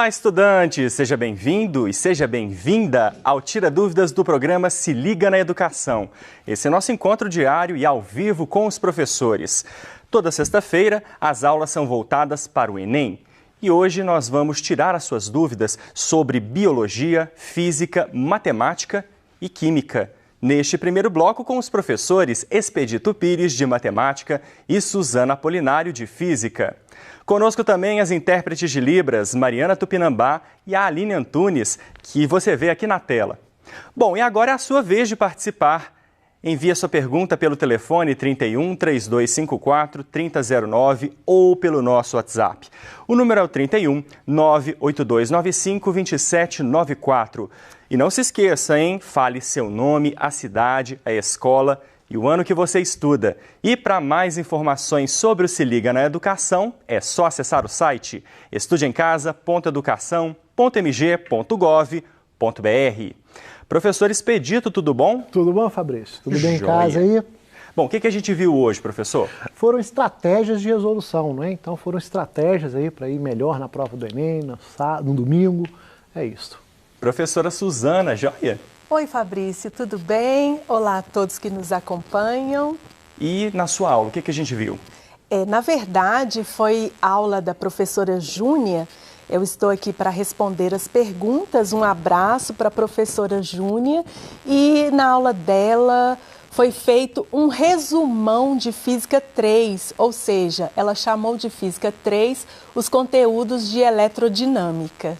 Olá, estudante! Seja bem-vindo e seja bem-vinda ao Tira Dúvidas do programa Se Liga na Educação. Esse é nosso encontro diário e ao vivo com os professores. Toda sexta-feira, as aulas são voltadas para o Enem. E hoje nós vamos tirar as suas dúvidas sobre biologia, física, matemática e química. Neste primeiro bloco, com os professores Expedito Pires, de matemática, e Suzana Apolinário, de física. Conosco também as intérpretes de Libras, Mariana Tupinambá e a Aline Antunes, que você vê aqui na tela. Bom, e agora é a sua vez de participar. Envie a sua pergunta pelo telefone 31 3254 3009 ou pelo nosso WhatsApp. O número é o 31 98295 2794. E não se esqueça, hein? Fale seu nome, a cidade, a escola e o ano que você estuda. E para mais informações sobre o Se Liga na Educação, é só acessar o site estudeemcasa.educação.mg.gov.br. Professor Expedito, tudo bom? Tudo bom, Fabrício? Tudo bem em Joia. casa aí? Bom, o que a gente viu hoje, professor? Foram estratégias de resolução, não é? Então foram estratégias aí para ir melhor na prova do Enem, no domingo, é isso. Professora Suzana, joia? Oi, Fabrício, tudo bem? Olá a todos que nos acompanham. E na sua aula, o que a gente viu? Na verdade, foi aula da professora Júnia. Eu estou aqui para responder as perguntas. Um abraço para a professora Júnia. E na aula dela foi feito um resumão de Física 3, ou seja, ela chamou de Física 3 os conteúdos de eletrodinâmica.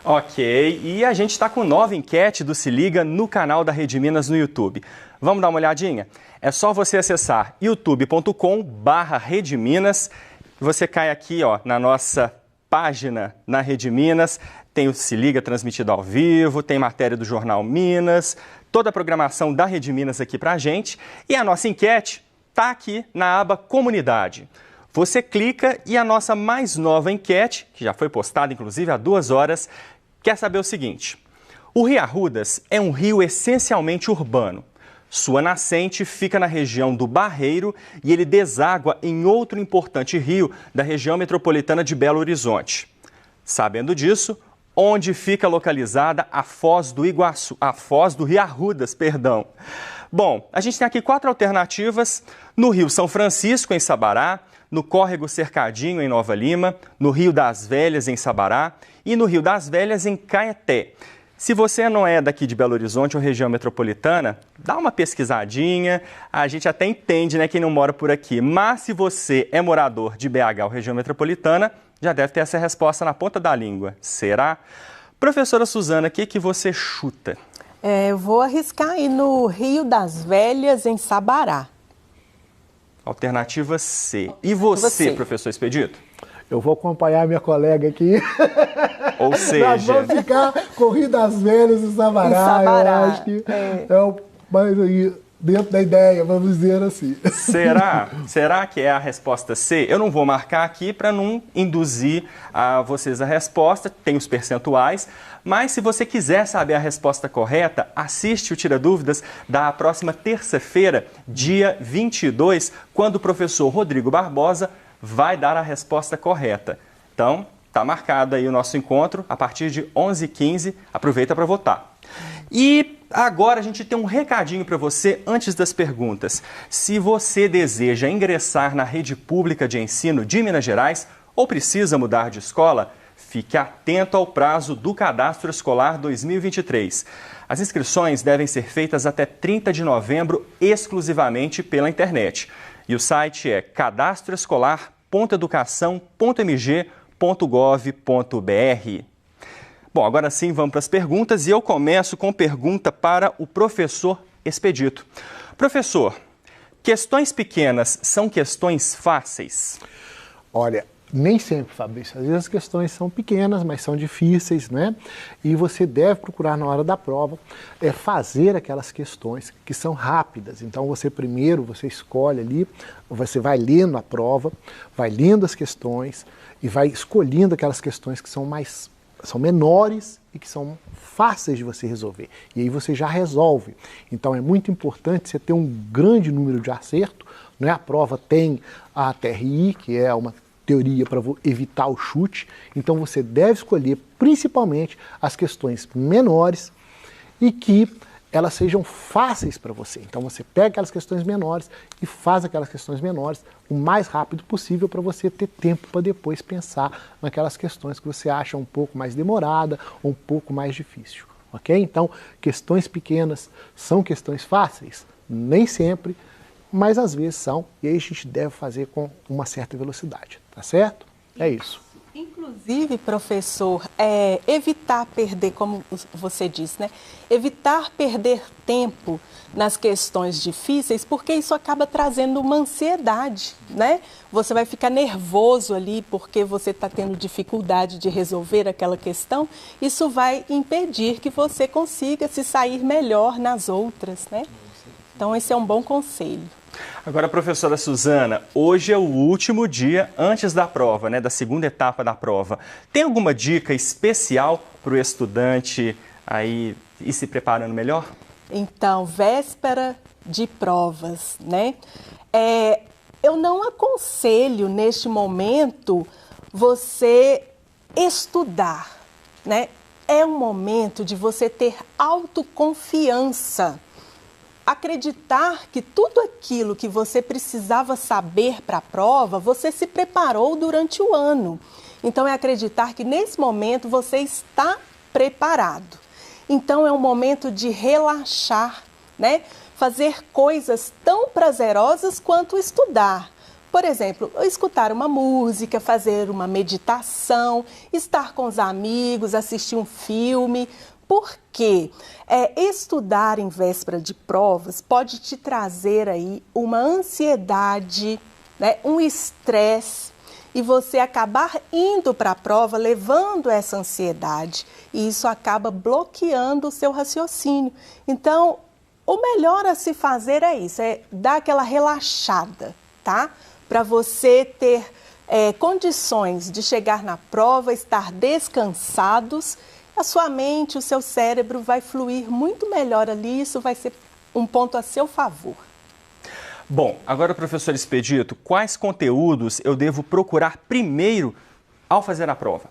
Ok, e a gente está com nova enquete do Se Liga no canal da Rede Minas no YouTube. Vamos dar uma olhadinha? É só você acessar youtube.com/redeminas. Você cai aqui na nossa página na Rede Minas, tem o Se Liga transmitido ao vivo, tem matéria do Jornal Minas, toda a programação da Rede Minas aqui pra gente. E a nossa enquete está aqui na aba Comunidade. Você clica e a nossa mais nova enquete, que já foi postada inclusive há 2 horas, quer saber o seguinte: o Rio Arrudas é um rio essencialmente urbano. Sua nascente fica na região do Barreiro e ele deságua em outro importante rio da região metropolitana de Belo Horizonte. Sabendo disso, onde fica localizada a Foz do Iguaçu, a Foz do Rio Arrudas, perdão. Bom, a gente tem aqui 4 alternativas: no Rio São Francisco, em Sabará, no Córrego Cercadinho, em Nova Lima, no Rio das Velhas, em Sabará e no Rio das Velhas, em Caeté. Se você não é daqui de Belo Horizonte ou região metropolitana, dá uma pesquisadinha, a gente até entende, quem não mora por aqui. Mas se você é morador de BH ou região metropolitana, já deve ter essa resposta na ponta da língua. Será? Professora Suzana, o que você chuta? Eu vou arriscar aí no Rio das Velhas, em Sabará. Alternativa C. E você, professor Expedito? Eu vou acompanhar minha colega aqui. Ou seja... Nós vamos ficar com o Rio das Velhas e Sabará. Eu acho que mas aí, dentro da ideia, vamos dizer assim. Será? Será que é a resposta C? Eu não vou marcar aqui para não induzir a vocês a resposta, tem os percentuais, mas se você quiser saber a resposta correta, assiste o Tira Dúvidas da próxima terça-feira, dia 22, quando o professor Rodrigo Barbosa vai dar a resposta correta. Então, está marcado aí o nosso encontro a partir de 11h15. Aproveita para votar. E agora a gente tem um recadinho para você antes das perguntas. Se você deseja ingressar na rede pública de ensino de Minas Gerais ou precisa mudar de escola, fique atento ao prazo do Cadastro Escolar 2023. As inscrições devem ser feitas até 30 de novembro exclusivamente pela internet. E o site é cadastroescolar.educação.mg.gov.br. Bom, agora sim vamos para as perguntas e eu começo com pergunta para o professor Expedito. Professor, questões pequenas são questões fáceis? Olha, nem sempre, Fabrício. Às vezes as questões são pequenas, mas são difíceis, né? E você deve procurar na hora da prova fazer aquelas questões que são rápidas. Então você escolhe ali, você vai lendo a prova, vai lendo as questões e vai escolhendo aquelas questões que são menores e que são fáceis de você resolver. E aí você já resolve. Então é muito importante você ter um grande número de acerto, né? A prova tem a TRI, que é uma teoria para evitar o chute, então você deve escolher principalmente as questões menores e que elas sejam fáceis para você. Então você pega aquelas questões menores e faz aquelas questões menores o mais rápido possível para você ter tempo para depois pensar naquelas questões que você acha um pouco mais demorada ou um pouco mais difícil. Ok? Então, questões pequenas são questões fáceis? Nem sempre, mas às vezes são, e aí a gente deve fazer com uma certa velocidade, tá certo? É isso. Inclusive, professor, evitar perder, como você disse, né? Evitar perder tempo nas questões difíceis, porque isso acaba trazendo uma ansiedade, né? Você vai ficar nervoso ali porque você está tendo dificuldade de resolver aquela questão. Isso vai impedir que você consiga se sair melhor nas outras, né? Então, esse é um bom conselho. Agora, professora Suzana, hoje é o último dia antes da prova, né, da segunda etapa da prova. Tem alguma dica especial para o estudante aí ir se preparando melhor? Então, véspera de provas, né? Eu não aconselho neste momento você estudar, né? É um momento de você ter autoconfiança. Acreditar que tudo aquilo que você precisava saber para a prova, você se preparou durante o ano. Então, é acreditar que nesse momento você está preparado. Então, é um momento de relaxar, né? Fazer coisas tão prazerosas quanto estudar. Por exemplo, escutar uma música, fazer uma meditação, estar com os amigos, assistir um filme. Porque estudar em véspera de provas pode te trazer aí uma ansiedade, né, um estresse, e você acabar indo para a prova levando essa ansiedade, e isso acaba bloqueando o seu raciocínio. Então, o melhor a se fazer é isso, é dar aquela relaxada, tá? Para você ter condições de chegar na prova, estar descansados. A sua mente, o seu cérebro vai fluir muito melhor ali, isso vai ser um ponto a seu favor. Bom, agora, professor Expedito, quais conteúdos eu devo procurar primeiro ao fazer a prova?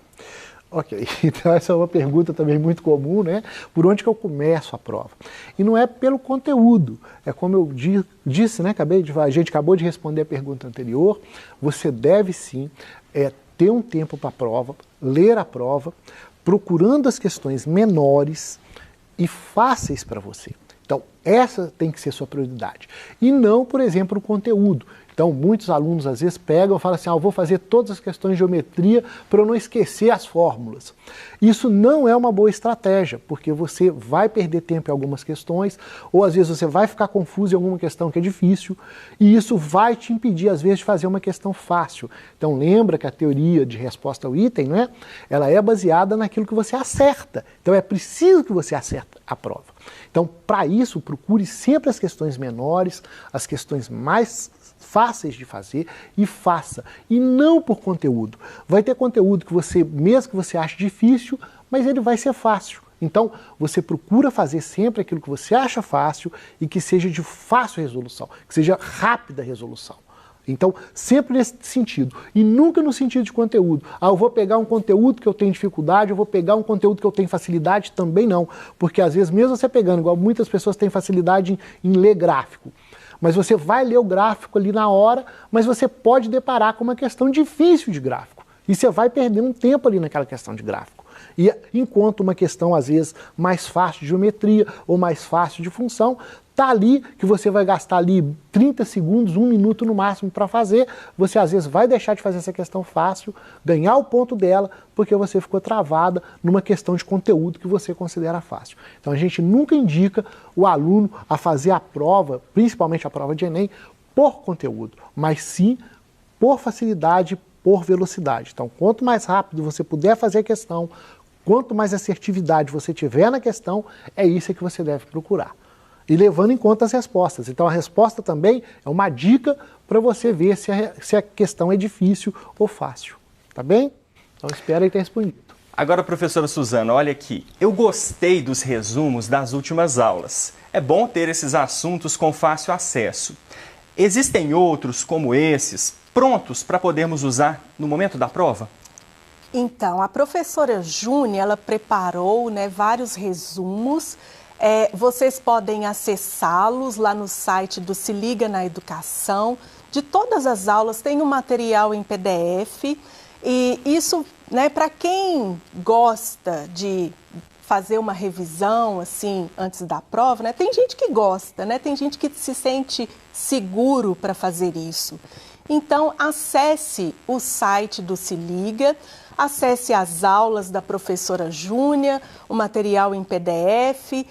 Ok, então essa é uma pergunta também muito comum, né? Por onde que eu começo a prova? E não é pelo conteúdo, é como eu disse, né? A gente acabou de responder a pergunta anterior, você deve sim ter um tempo para a prova, ler a prova, procurando as questões menores e fáceis para você. Então, essa tem que ser sua prioridade. E não, por exemplo, o conteúdo. Então, muitos alunos às vezes pegam e falam assim, eu vou fazer todas as questões de geometria para eu não esquecer as fórmulas. Isso não é uma boa estratégia, porque você vai perder tempo em algumas questões, ou às vezes você vai ficar confuso em alguma questão que é difícil, e isso vai te impedir, às vezes, de fazer uma questão fácil. Então, lembra que a teoria de resposta ao item, né, ela é baseada naquilo que você acerta. Então, é preciso que você acerte a prova. Então, para isso, procure sempre as questões menores, as questões mais fáceis de fazer e faça. E não por conteúdo. Vai ter conteúdo que você, mesmo que você ache difícil, mas ele vai ser fácil. Então, você procura fazer sempre aquilo que você acha fácil e que seja de fácil resolução, que seja rápida resolução. Então, sempre nesse sentido. E nunca no sentido de conteúdo. Eu vou pegar um conteúdo que eu tenho dificuldade, eu vou pegar um conteúdo que eu tenho facilidade, também não. Porque às vezes, mesmo você pegando, igual muitas pessoas têm facilidade em ler gráfico, mas você vai ler o gráfico ali na hora, mas você pode deparar com uma questão difícil de gráfico. E você vai perder um tempo ali naquela questão de gráfico. E enquanto uma questão, às vezes, mais fácil de geometria ou mais fácil de função, está ali, que você vai gastar ali 30 segundos, 1 minuto no máximo para fazer, você às vezes vai deixar de fazer essa questão fácil, ganhar o ponto dela, porque você ficou travada numa questão de conteúdo que você considera fácil. Então a gente nunca indica o aluno a fazer a prova, principalmente a prova de Enem, por conteúdo, mas sim por facilidade, por velocidade. Então quanto mais rápido você puder fazer a questão, quanto mais assertividade você tiver na questão, é isso que você deve procurar. E levando em conta as respostas. Então a resposta também é uma dica para você ver se a questão é difícil ou fácil. Tá bem? Então espero aí ter respondido. Agora, professora Suzana, olha aqui. Eu gostei dos resumos das últimas aulas. É bom ter esses assuntos com fácil acesso. Existem outros como esses, prontos para podermos usar no momento da prova? Então, a professora Júnia, ela preparou, né, vários resumos. Vocês podem acessá-los lá no site do Se Liga na Educação. De todas as aulas tem um material em PDF. E isso, né, para quem gosta de fazer uma revisão assim antes da prova, né? Tem gente que gosta, né? Tem gente que se sente seguro para fazer isso. Então, acesse o site do Se Liga, acesse as aulas da professora Júnia, o material em PDF.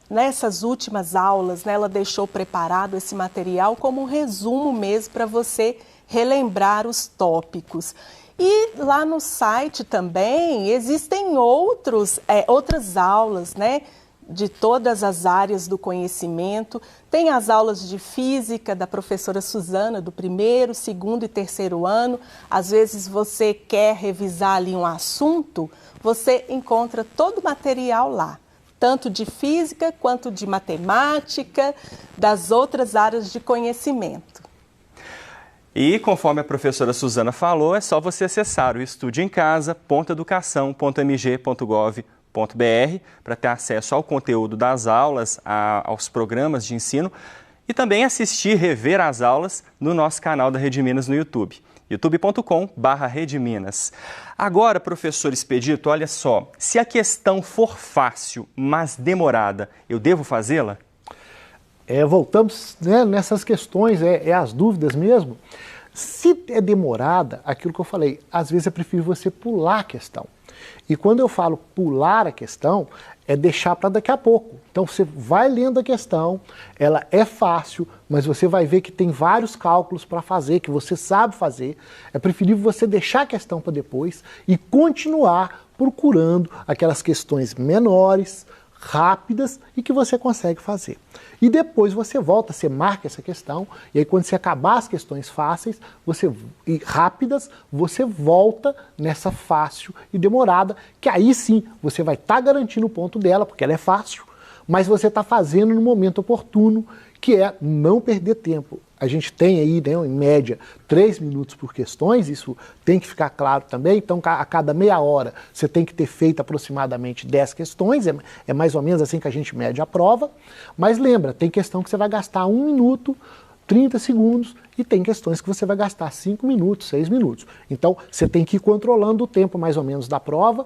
Nessas últimas aulas, né, ela deixou preparado esse material como um resumo mesmo para você relembrar os tópicos. E lá no site também existem outras aulas, né, de todas as áreas do conhecimento. Tem as aulas de física da professora Suzana, do 1º, 2º e 3º ano. Às vezes você quer revisar ali um assunto, você encontra todo o material lá, tanto de física quanto de matemática, das outras áreas de conhecimento. E, conforme a professora Suzana falou, é só você acessar o estudeemcasa.mg.gov.br para ter acesso ao conteúdo das aulas, aos programas de ensino e também assistir, rever as aulas no nosso canal da Rede Minas no YouTube, youtube.com/redeminas. Agora, professor Expedito, olha só, se a questão for fácil, mas demorada, eu devo fazê-la? Voltamos, né, nessas questões, as dúvidas mesmo. Se é demorada, aquilo que eu falei, às vezes é preferível você pular a questão. E quando eu falo pular a questão, é deixar para daqui a pouco. Então você vai lendo a questão, ela é fácil, mas você vai ver que tem vários cálculos para fazer, que você sabe fazer. É preferível você deixar a questão para depois e continuar procurando aquelas questões menores, rápidas e que você consegue fazer. E depois você volta, você marca essa questão, e aí quando você acabar as questões fáceis e rápidas, você volta nessa fácil e demorada, que aí sim você vai estar garantindo o ponto dela, porque ela é fácil, mas você está fazendo no momento oportuno, que é não perder tempo. A gente tem aí, né, em média, 3 minutos por questões, isso tem que ficar claro também, então a cada meia hora você tem que ter feito aproximadamente 10 questões, é mais ou menos assim que a gente mede a prova, mas lembra, tem questão que você vai gastar 1 minuto, 30 segundos, e tem questões que você vai gastar 5 minutos, 6 minutos. Então você tem que ir controlando o tempo mais ou menos da prova,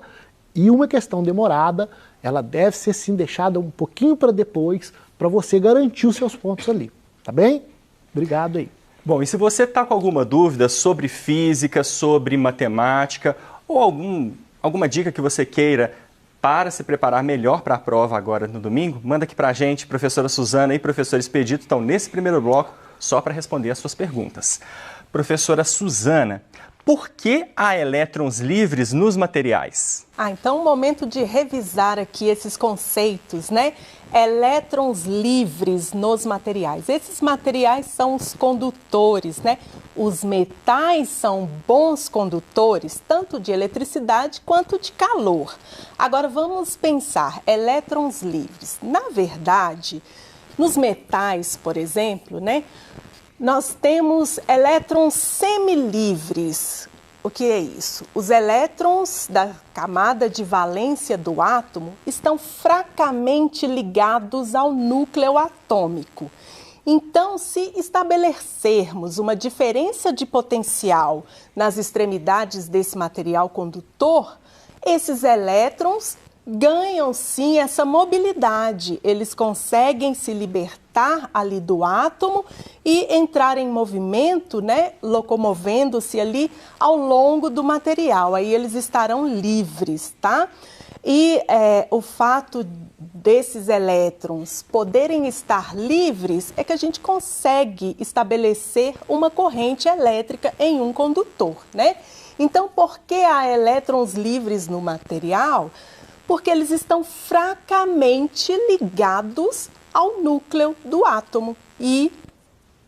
e uma questão demorada, ela deve ser sim deixada um pouquinho para depois, para você garantir os seus pontos ali, tá bem? Obrigado aí. Bom, e se você está com alguma dúvida sobre física, sobre matemática ou alguma dica que você queira para se preparar melhor para a prova agora no domingo, manda aqui para a gente. Professora Suzana e professor Expedito estão nesse primeiro bloco só para responder as suas perguntas. Professora Suzana, por que há elétrons livres nos materiais? Então, o momento de revisar aqui esses conceitos, né? Elétrons livres nos materiais. Esses materiais são os condutores, né? Os metais são bons condutores, tanto de eletricidade quanto de calor. Agora, vamos pensar, elétrons livres. Na verdade, nos metais, por exemplo, né? Nós temos elétrons semilivres. O que é isso? Os elétrons da camada de valência do átomo estão fracamente ligados ao núcleo atômico. Então, se estabelecermos uma diferença de potencial nas extremidades desse material condutor, esses elétrons ganham sim essa mobilidade, eles conseguem se libertar ali do átomo e entrar em movimento, né, locomovendo-se ali ao longo do material, aí eles estarão livres, tá? E o fato desses elétrons poderem estar livres é que a gente consegue estabelecer uma corrente elétrica em um condutor, né? Então, por que há elétrons livres no material? Porque eles estão fracamente ligados ao núcleo do átomo e,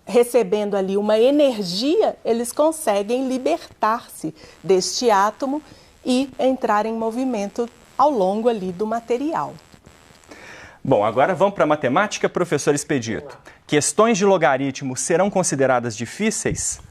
recebendo ali uma energia, eles conseguem libertar-se deste átomo e entrar em movimento ao longo ali do material. Bom, agora vamos para a matemática, professor Expedito. Questões de logaritmo serão consideradas difíceis?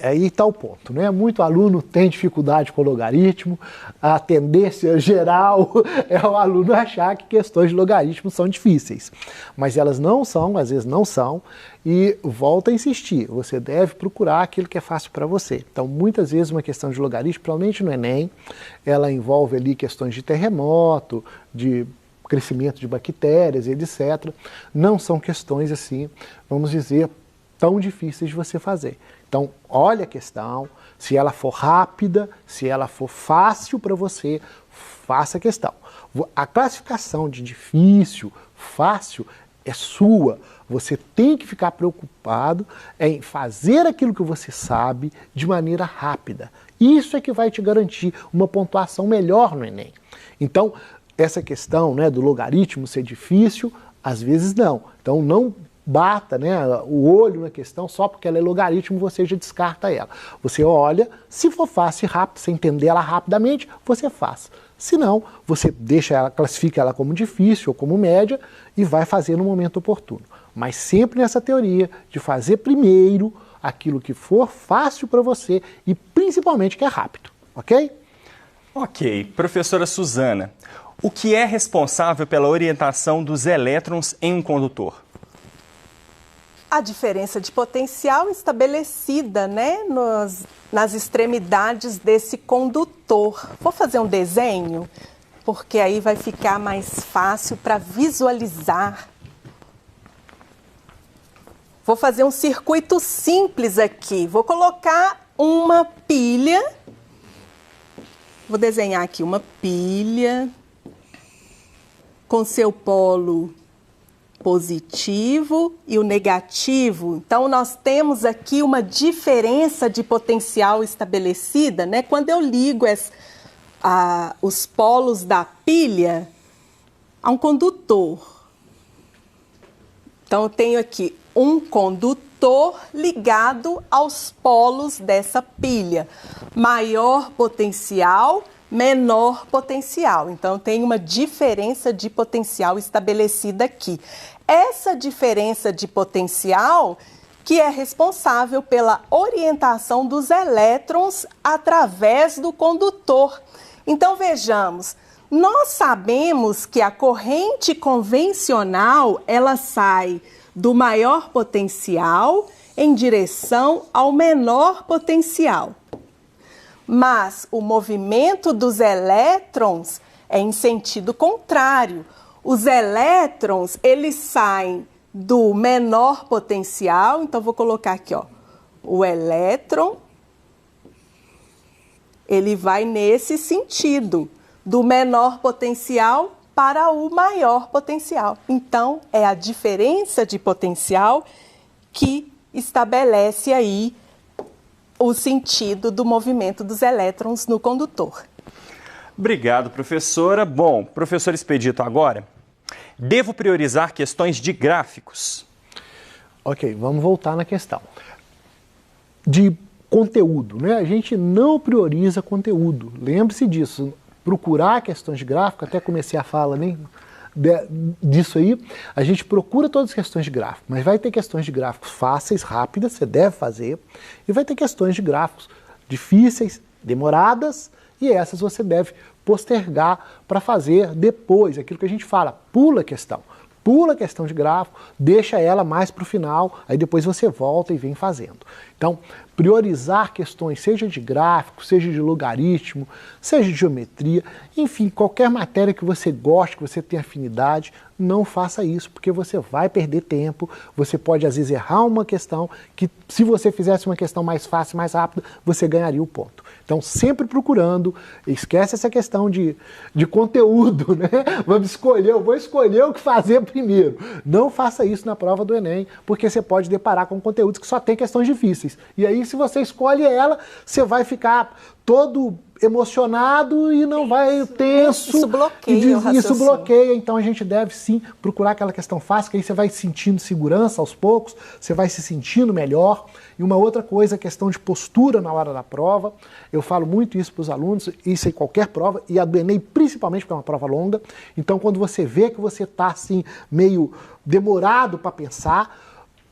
Aí está o ponto, né? Muito aluno tem dificuldade com logaritmo, a tendência geral é o aluno achar que questões de logaritmo são difíceis. Mas elas não são, às vezes não são, e volta a insistir, você deve procurar aquilo que é fácil para você. Então, muitas vezes uma questão de logaritmo, provavelmente no Enem, ela envolve ali questões de terremoto, de crescimento de bactérias, etc. Não são questões assim, vamos dizer, tão difíceis de você fazer. Então, olha a questão, se ela for rápida, se ela for fácil para você, faça a questão. A classificação de difícil, fácil, é sua. Você tem que ficar preocupado em fazer aquilo que você sabe de maneira rápida. Isso é que vai te garantir uma pontuação melhor no Enem. Então, essa questão, né, do logaritmo ser difícil, às vezes não. Então, não bata, né, o olho na questão só porque ela é logaritmo, você já descarta ela. Você olha, se for fácil e rápido, você entender ela rapidamente, você faz. Se não, você deixa ela, classifica ela como difícil ou como média e vai fazer no momento oportuno. Mas sempre nessa teoria de fazer primeiro aquilo que for fácil para você e principalmente que é rápido, ok? Ok. Professora Suzana, o que é responsável pela orientação dos elétrons em um condutor? A diferença de potencial estabelecida, né, nas extremidades desse condutor. Vou fazer um desenho, porque aí vai ficar mais fácil para visualizar. Vou fazer um circuito simples aqui. Vou colocar uma pilha. Vou desenhar aqui uma pilha com seu polo positivo e o negativo. Então, nós temos aqui uma diferença de potencial estabelecida, né? Quando eu ligo os polos da pilha a um condutor. Então, eu tenho aqui um condutor ligado aos polos dessa pilha. Maior potencial, menor potencial. Então, tem uma diferença de potencial estabelecida aqui. Essa diferença de potencial que é responsável pela orientação dos elétrons através do condutor. Então, vejamos, nós sabemos que a corrente convencional, ela sai do maior potencial em direção ao menor potencial. Mas o movimento dos elétrons é em sentido contrário. Os elétrons, eles saem do menor potencial, então vou colocar aqui, ó, o elétron, ele vai nesse sentido, do menor potencial para o maior potencial. Então, é a diferença de potencial que estabelece aí o sentido do movimento dos elétrons no condutor. Obrigado, professora. Bom, professor Expedito, agora, devo priorizar questões de gráficos? Ok, vamos voltar na questão de conteúdo, né? A gente não prioriza conteúdo. Lembre-se disso. Procurar questões de gráfico, até comecei a fala disso aí, a gente procura todas as questões de gráfico, mas vai ter questões de gráficos fáceis, rápidas, você deve fazer, e vai ter questões de gráficos difíceis, demoradas, e essas você deve postergar para fazer depois, aquilo que a gente fala, pula a questão de gráfico, deixa ela mais para o final, aí depois você volta e vem fazendo. Então, priorizar questões, seja de gráfico, seja de logaritmo, seja de geometria, enfim, qualquer matéria que você goste, que você tenha afinidade, não faça isso, porque você vai perder tempo, você pode às vezes errar uma questão, que se você fizesse uma questão mais fácil, mais rápida, você ganharia o ponto. Então, sempre procurando, esquece essa questão de conteúdo, né? Eu vou escolher o que fazer primeiro. Não faça isso na prova do Enem, porque você pode deparar com conteúdos que só tem questões difíceis. E aí, se você escolhe ela, você vai ficar todo emocionado e não vai tenso. Isso bloqueia o raciocínio. Isso bloqueia, então a gente deve sim procurar aquela questão fácil, que aí você vai sentindo segurança aos poucos, você vai se sentindo melhor. E uma outra coisa, a questão de postura na hora da prova. Eu falo muito isso para os alunos, isso em qualquer prova, e a do Enem principalmente porque é uma prova longa. Então quando você vê que você está assim, meio demorado para pensar,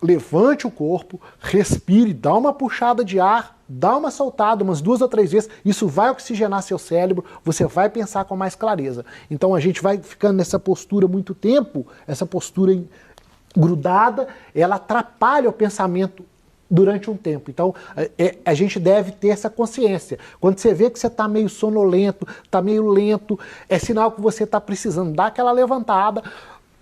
levante o corpo, respire, dá uma puxada de ar, dá uma soltada umas 2 ou 3 vezes, isso vai oxigenar seu cérebro, você vai pensar com mais clareza. Então a gente vai ficando nessa postura muito tempo, essa postura grudada, ela atrapalha o pensamento durante um tempo. Então a gente deve ter essa consciência. Quando você vê que você está meio sonolento, está meio lento, é sinal que você está precisando dar aquela levantada,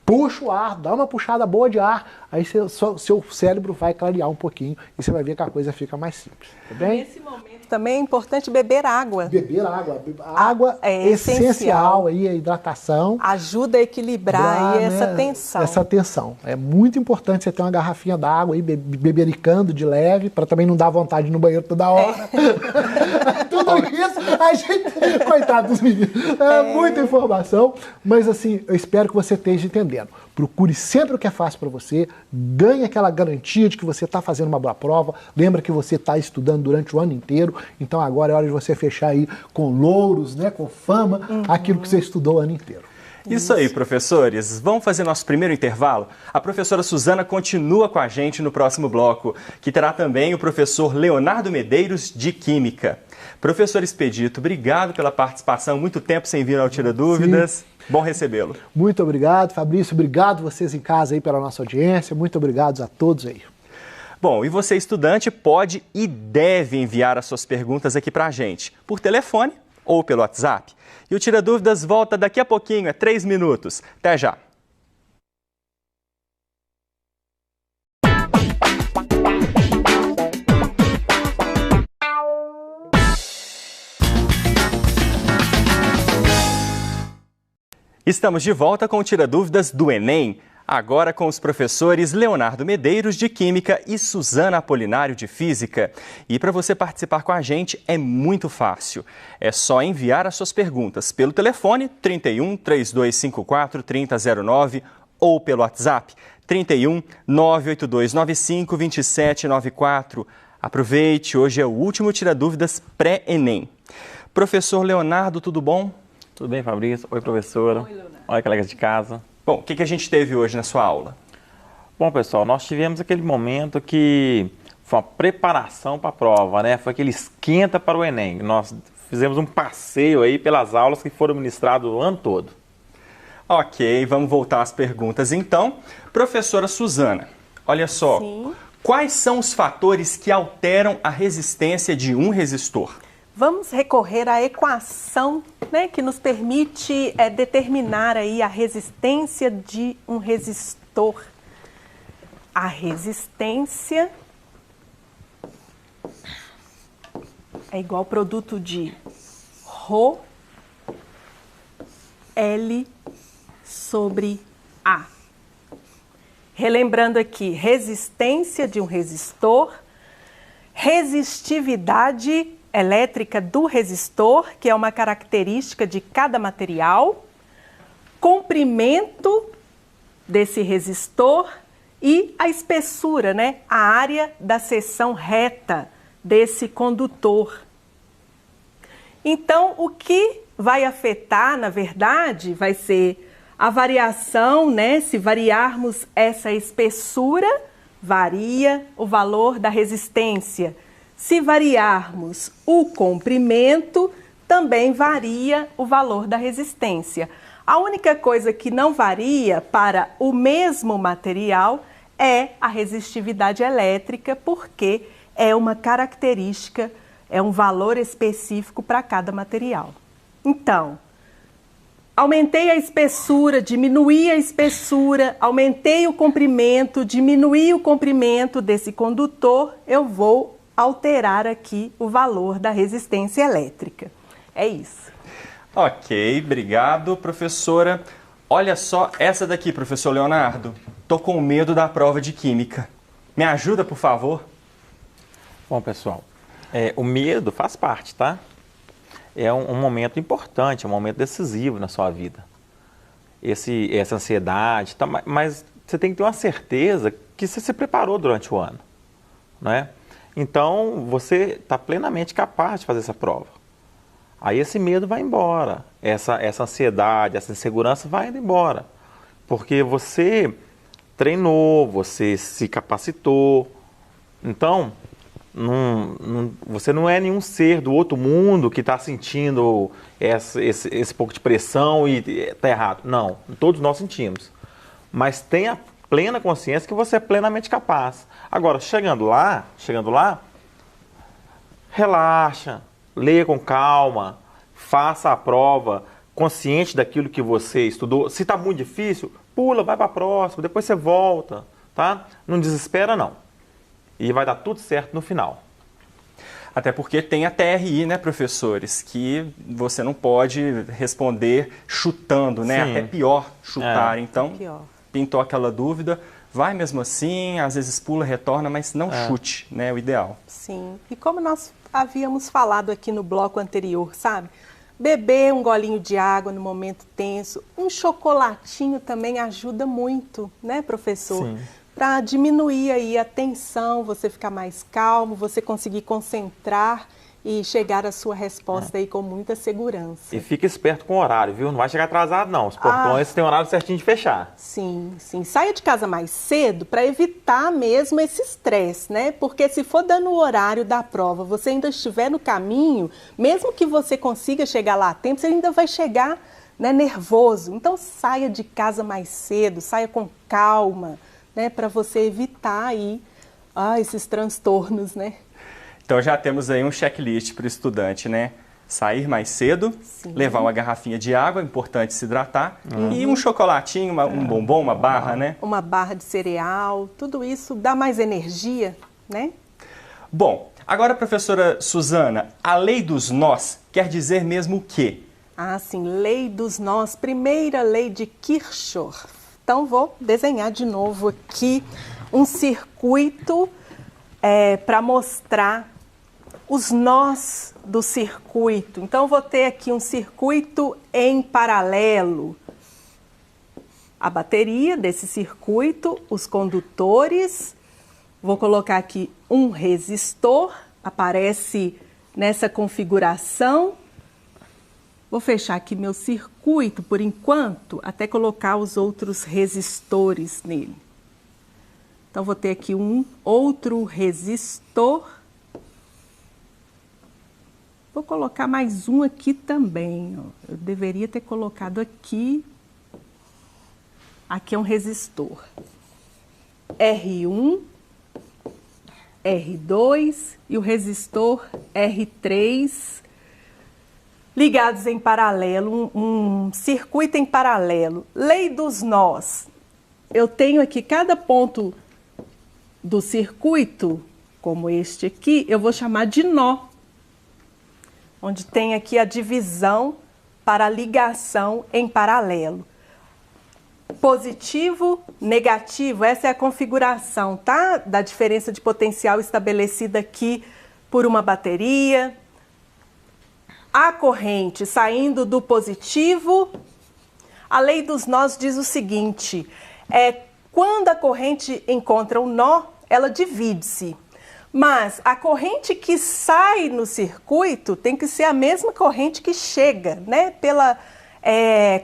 puxa o ar, dá uma puxada boa de ar, aí seu cérebro vai clarear um pouquinho e você vai ver que a coisa fica mais simples. Tá bem? Nesse momento também é importante beber água. Beber água. Água é essencial aí, a hidratação. Ajuda a equilibrar aí essa tensão. Essa tensão. É muito importante você ter uma garrafinha d'água aí, bebericando de leve, para também não dar vontade no banheiro toda hora. Tudo isso, a gente... Coitado dos meninos. É muita informação, mas assim, eu espero que você esteja entendendo. Procure sempre o que é fácil para você, ganhe aquela garantia de que você está fazendo uma boa prova, lembra que você está estudando durante o ano inteiro, então agora é hora de você fechar aí com louros, né, com fama, aquilo que você estudou o ano inteiro. Isso aí, professores. Vamos fazer nosso primeiro intervalo? A professora Suzana continua com a gente no próximo bloco, que terá também o professor Leonardo Medeiros, de Química. Professor Expedito, obrigado pela participação, muito tempo sem vir ao Tira Dúvidas. Sim. Bom recebê-lo. Muito obrigado, Fabrício. Obrigado vocês em casa aí pela nossa audiência. Muito obrigado a todos aí. Bom, e você, estudante, pode e deve enviar as suas perguntas aqui para a gente, por telefone ou pelo WhatsApp. E o Tira Dúvidas volta daqui a pouquinho, é 3 minutos. Até já! Estamos de volta com o Tira Dúvidas do Enem, agora com os professores Leonardo Medeiros, de Química, e Suzana Apolinário, de Física. E para você participar com a gente é muito fácil. É só enviar as suas perguntas pelo telefone 31 3254 3009 ou pelo WhatsApp 31 98295 2794. Aproveite, hoje é o último Tira Dúvidas pré-Enem. Professor Leonardo, tudo bom? Tudo bem, Fabrício? Oi, professora. Oi, Leonardo. Oi, colegas de casa. Bom, o que a gente teve hoje na sua aula? Bom, pessoal, nós tivemos aquele momento que foi uma preparação para a prova, né? Foi aquele esquenta para o Enem. Nós fizemos um passeio aí pelas aulas que foram ministradas o ano todo. Ok, vamos voltar às perguntas então. Professora Suzana, olha só, sim, quais são os fatores que alteram a resistência de um resistor? Vamos recorrer à equação, né, que nos permite determinar aí a resistência de um resistor. A resistência é igual ao produto de Rho L sobre A. Relembrando aqui, resistência de um resistor, resistividade elétrica do resistor, que é uma característica de cada material, comprimento desse resistor e a espessura, né? A área da seção reta desse condutor. Então, o que vai afetar, na verdade, vai ser a variação, né? Se variarmos essa espessura, varia o valor da resistência. Se variarmos o comprimento, também varia o valor da resistência. A única coisa que não varia para o mesmo material é a resistividade elétrica, porque é uma característica, é um valor específico para cada material. Então, aumentei a espessura, diminuí a espessura, aumentei o comprimento, diminuí o comprimento desse condutor, eu vou alterar aqui o valor da resistência elétrica. É isso. Ok, obrigado, professora. Olha só essa daqui, professor Leonardo. Tô com medo da prova de Química. Me ajuda, por favor? Bom, pessoal, o medo faz parte, tá? é um momento importante, é um momento decisivo na sua vida. Essa ansiedade, tá, mas você tem que ter uma certeza que você se preparou durante o ano, né? Então, você está plenamente capaz de fazer essa prova. Aí esse medo vai embora, essa ansiedade, essa insegurança vai indo embora. Porque você treinou, você se capacitou. Então, você não é nenhum ser do outro mundo que está sentindo esse pouco de pressão e está errado. Não, todos nós sentimos. Mas tenha plena consciência que você é plenamente capaz. Agora, chegando lá, relaxa, leia com calma, faça a prova consciente daquilo que você estudou. Se está muito difícil, pula, vai para a próxima, depois você volta, tá? Não desespera, não. E vai dar tudo certo no final. Até porque tem a TRI, né, professores, que você não pode responder chutando, né? Sim. Até pior chutar. Então, pior. Pintou aquela dúvida, vai mesmo assim, às vezes pula, retorna, mas não chute, né? É o ideal. Sim. E como nós havíamos falado aqui no bloco anterior, sabe? Beber um golinho de água no momento tenso, um chocolatinho também ajuda muito, né, professor? Sim. Para diminuir aí a tensão, você ficar mais calmo, você conseguir concentrar e chegar à sua resposta aí com muita segurança. E fica esperto com o horário, viu? Não vai chegar atrasado, não. Os portões têm horário certinho de fechar. Sim, sim. Saia de casa mais cedo para evitar mesmo esse estresse, né? Porque se for dando o horário da prova, você ainda estiver no caminho, mesmo que você consiga chegar lá a tempo, você ainda vai chegar, né, nervoso. Então saia de casa mais cedo, saia com calma, né? Para você evitar aí esses transtornos, né? Então já temos aí um checklist para o estudante, né? Sair mais cedo, levar uma garrafinha de água, é importante se hidratar, e um chocolatinho, um bombom, uma barra, né? Uma barra de cereal, tudo isso dá mais energia, né? Bom, agora, professora Suzana, a lei dos nós quer dizer mesmo o quê? Ah, sim, lei dos nós, primeira lei de Kirchhoff. Então vou desenhar de novo aqui um circuito para mostrar os nós do circuito. Então, vou ter aqui um circuito em paralelo. A bateria desse circuito, os condutores. Vou colocar aqui um resistor, aparece nessa configuração. Vou fechar aqui meu circuito por enquanto, até colocar os outros resistores nele. Então, vou ter aqui um outro resistor. Vou colocar mais um aqui também, ó. Eu deveria ter colocado aqui. Aqui é um resistor. R1, R2 e o resistor R3 ligados em paralelo, um circuito em paralelo. Lei dos nós. Eu tenho aqui cada ponto do circuito, como este aqui, eu vou chamar de nó. Onde tem aqui a divisão para a ligação em paralelo. Positivo, negativo, essa é a configuração, tá? Da diferença de potencial estabelecida aqui por uma bateria. A corrente saindo do positivo, a lei dos nós diz o seguinte, quando a corrente encontra um nó, ela divide-se. Mas a corrente que sai no circuito tem que ser a mesma corrente que chega, né? Pela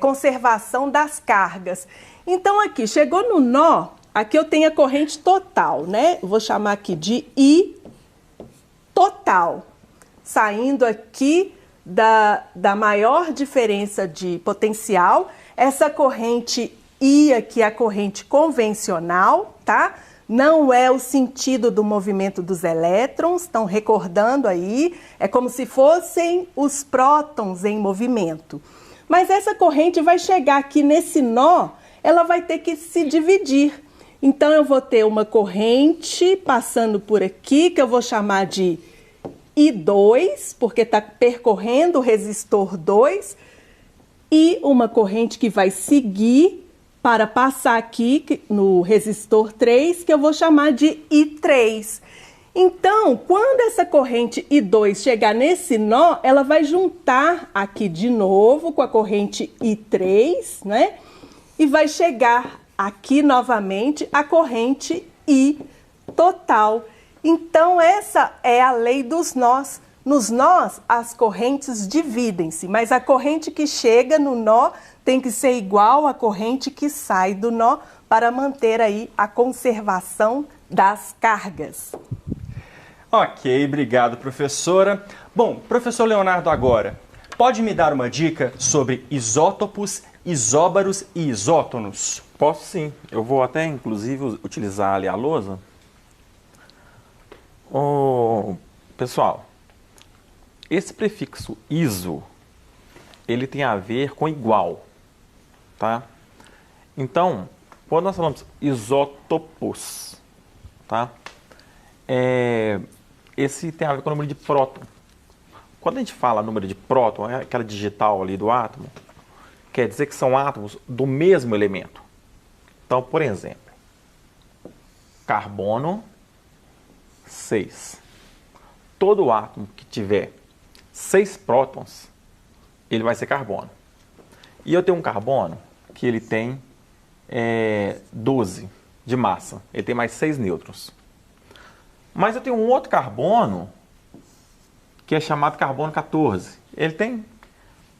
conservação das cargas. Então, aqui, chegou no nó, aqui eu tenho a corrente total, né? Vou chamar aqui de I total. Saindo aqui da maior diferença de potencial, essa corrente I aqui é a corrente convencional, tá? Não é o sentido do movimento dos elétrons, estão recordando aí, é como se fossem os prótons em movimento. Mas essa corrente vai chegar aqui nesse nó, ela vai ter que se dividir. Então, eu vou ter uma corrente passando por aqui, que eu vou chamar de I2, porque está percorrendo o resistor 2, e uma corrente que vai seguir para passar aqui no resistor 3, que eu vou chamar de I3. Então, quando essa corrente I2 chegar nesse nó, ela vai juntar aqui de novo com a corrente I3, né? E vai chegar aqui novamente a corrente I total. Então, essa é a lei dos nós. Nos nós, as correntes dividem-se, mas a corrente que chega no nó tem que ser igual à corrente que sai do nó para manter aí a conservação das cargas. Ok, obrigado, professora. Bom, professor Leonardo, agora, pode me dar uma dica sobre isótopos, isóbaros e isótonos? Posso sim. Eu vou até, inclusive, utilizar ali a lousa. Pessoal, esse prefixo iso, ele tem a ver com igual, tá? Então, quando nós falamos isótopos, tá? Esse tem a ver com o número de próton. Quando a gente fala número de próton, é aquela digital ali do átomo, quer dizer que são átomos do mesmo elemento. Então, por exemplo, carbono 6. Todo átomo que tiver 6 prótons, ele vai ser carbono. E eu tenho um carbono que ele tem 12 de massa. Ele tem mais 6 nêutrons. Mas eu tenho um outro carbono que é chamado carbono 14. Ele tem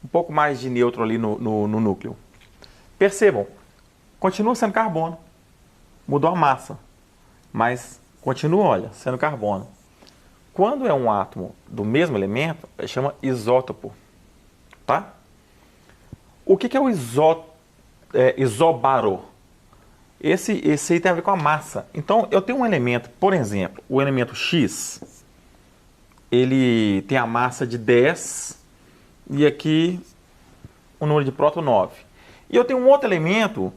um pouco mais de nêutron ali no núcleo. Percebam, continua sendo carbono. Mudou a massa, mas continua, olha, sendo carbono. Quando é um átomo do mesmo elemento, ele chama isótopo, tá? O que é o isobaro? Esse aí tem a ver com a massa. Então, eu tenho um elemento, por exemplo, o elemento X, ele tem a massa de 10 e aqui o número de próton 9. E eu tenho um outro elemento,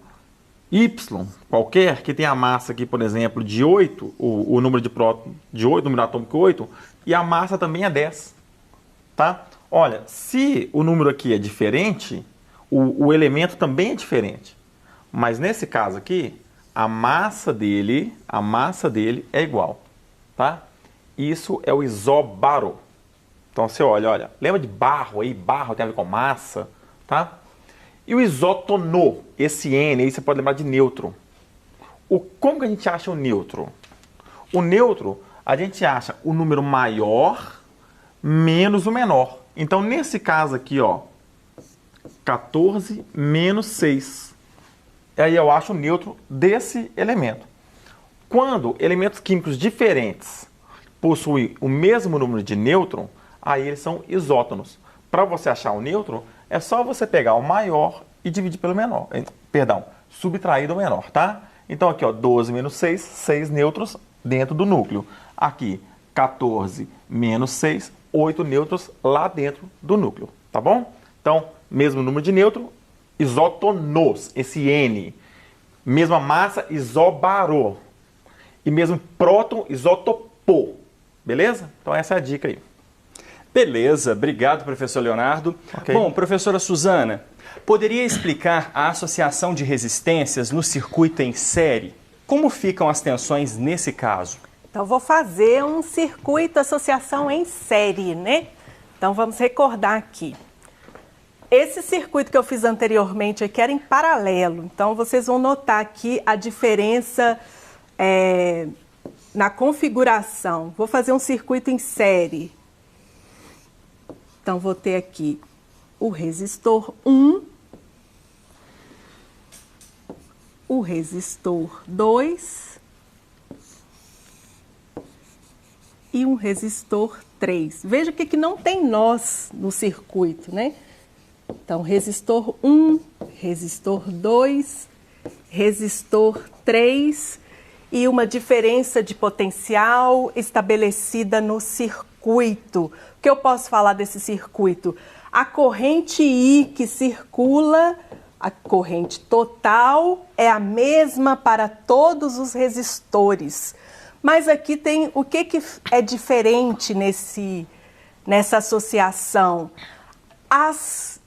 Y, qualquer, que tem a massa aqui, por exemplo, de 8, o número de próton de 8, o número atômico 8, e a massa também é 10. Tá? Olha, se o número aqui é diferente, o elemento também é diferente. Mas nesse caso aqui, a massa dele é igual, tá? Isso é o isobaro. Então você olha, lembra de barro aí? Barro tem a ver com massa, tá? E o isótono, esse N aí você pode lembrar de nêutron. Como que a gente acha o nêutron? O nêutron, a gente acha o número maior menos o menor. Então nesse caso aqui, ó, 14 menos 6. Aí eu acho o nêutron desse elemento. Quando elementos químicos diferentes possuem o mesmo número de nêutron, aí eles são isótonos. Para você achar o nêutron, é só você pegar o maior e dividir pelo menor. Perdão, subtrair do menor, tá? Então aqui, ó, 12 menos 6, 6 nêutrons dentro do núcleo. Aqui, 14 menos 6, 8 nêutrons lá dentro do núcleo, tá bom? Então, mesmo número de nêutron, isótonos, esse N. Mesma massa, isobaro. E mesmo próton, isótopo. Beleza? Então essa é a dica aí. Beleza, obrigado, professor Leonardo. Okay. Bom, professora Suzana, poderia explicar a associação de resistências no circuito em série? Como ficam as tensões nesse caso? Então, vou fazer um circuito associação em série, né? Então, vamos recordar aqui. Esse circuito que eu fiz anteriormente aqui era em paralelo. Então, vocês vão notar aqui a diferença na configuração. Vou fazer um circuito em série. Então, vou ter aqui o resistor 1, o resistor 2 e um resistor 3. Veja que não tem nós no circuito, né? Então, resistor 1, resistor 2, resistor 3 e uma diferença de potencial estabelecida no circuito. O que eu posso falar desse circuito? A corrente I que circula, a corrente total, é a mesma para todos os resistores. Mas aqui tem o que é diferente nessa associação. As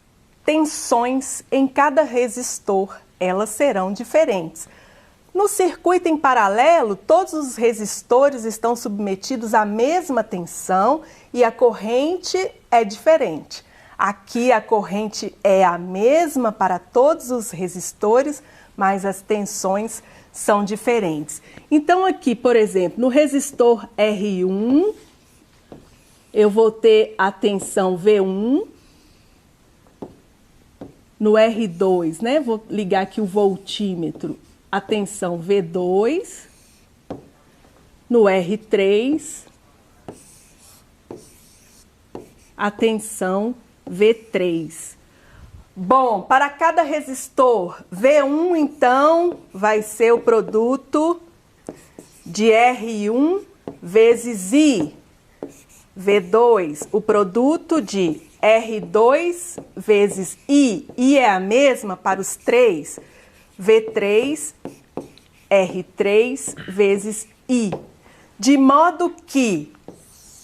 tensões em cada resistor, elas serão diferentes. No circuito em paralelo, todos os resistores estão submetidos à mesma tensão e a corrente é diferente. Aqui a corrente é a mesma para todos os resistores, mas as tensões são diferentes. Então aqui, por exemplo, no resistor R1, eu vou ter a tensão V1. No R2, né? Vou ligar aqui o voltímetro, a tensão V2. No R3, a tensão V3. Bom, para cada resistor, V1, então, vai ser o produto de R1 vezes I. V2, o produto de R2 vezes I. I é a mesma para os três. V3, R3 vezes I. De modo que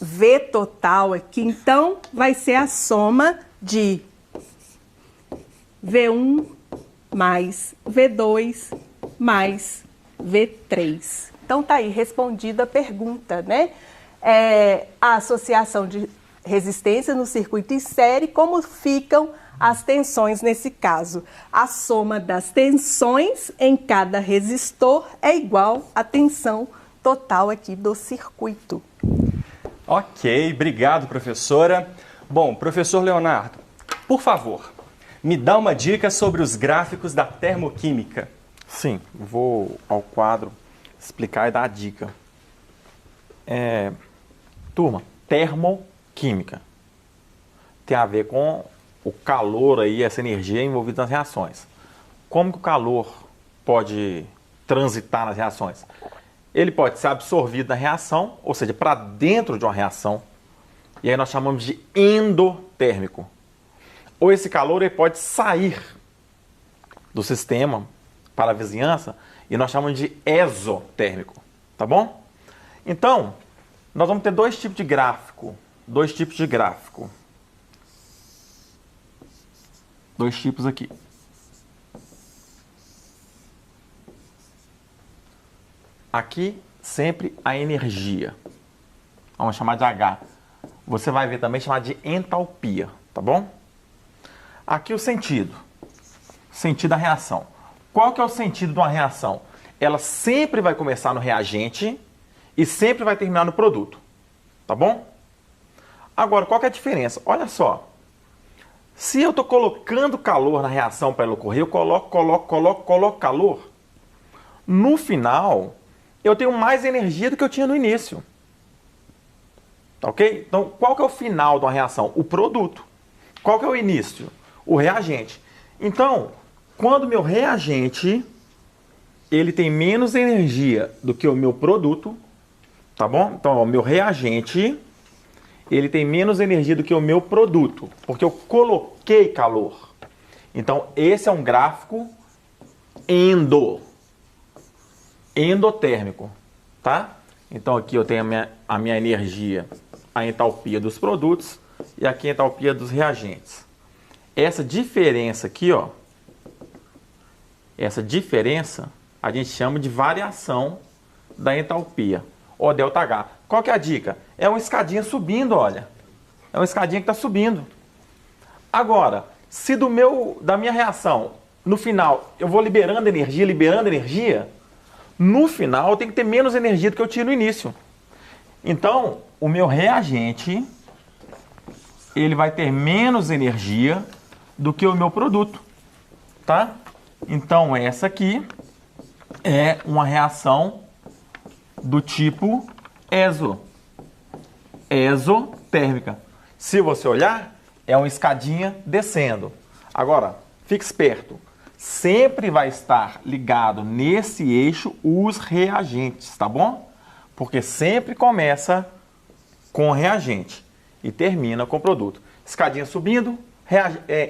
V total aqui, então, vai ser a soma de V1 mais V2 mais V3. Então, tá aí respondida a pergunta, né? A associação de resistência no circuito em série, como ficam as tensões nesse caso. A soma das tensões em cada resistor é igual à tensão total aqui do circuito. Ok, obrigado, professora. Bom, professor Leonardo, por favor, me dá uma dica sobre os gráficos da termoquímica. Sim, vou ao quadro explicar e dar a dica. Turma, termoquímica tem a ver com o calor aí, essa energia envolvida nas reações. Como que o calor pode transitar nas reações? Ele pode ser absorvido na reação, ou seja, para dentro de uma reação, e aí nós chamamos de endotérmico. Ou esse calor ele pode sair do sistema para a vizinhança, e nós chamamos de exotérmico, tá bom? Então, nós vamos ter dois tipos de gráfico. Dois tipos aqui. Aqui, sempre a energia. Vamos chamar de H. Você vai ver também chamar de entalpia, tá bom? Aqui o sentido. Sentido da reação. Qual que é o sentido de uma reação? Ela sempre vai começar no reagente e sempre vai terminar no produto, tá bom? Agora, qual que é a diferença? Olha só. Se eu estou colocando calor na reação para ela ocorrer, eu coloco calor. No final, eu tenho mais energia do que eu tinha no início. Tá ok? Então, qual que é o final de uma reação? O produto. Qual que é o início? O reagente. Então, quando o meu reagente ele tem menos energia do que o meu produto, tá bom? Então, o meu reagente ele tem menos energia do que o meu produto, porque eu coloquei calor. Então, esse é um gráfico endotérmico, tá? Então, aqui eu tenho a minha energia, a entalpia dos produtos e aqui a entalpia dos reagentes. Essa diferença aqui, ó, essa diferença a gente chama de variação da entalpia, ou ΔH. Qual que é a dica? É uma escadinha subindo, olha. É uma escadinha que está subindo. Agora, se da minha reação, no final, eu vou liberando energia, no final tem que ter menos energia do que eu tinha no início. Então, o meu reagente, ele vai ter menos energia do que o meu produto, tá? Então, essa aqui é uma reação do tipo exotérmica. Se você olhar, é uma escadinha descendo. Agora, fique esperto. Sempre vai estar ligado nesse eixo os reagentes, tá bom? Porque sempre começa com reagente e termina com produto. Escadinha subindo,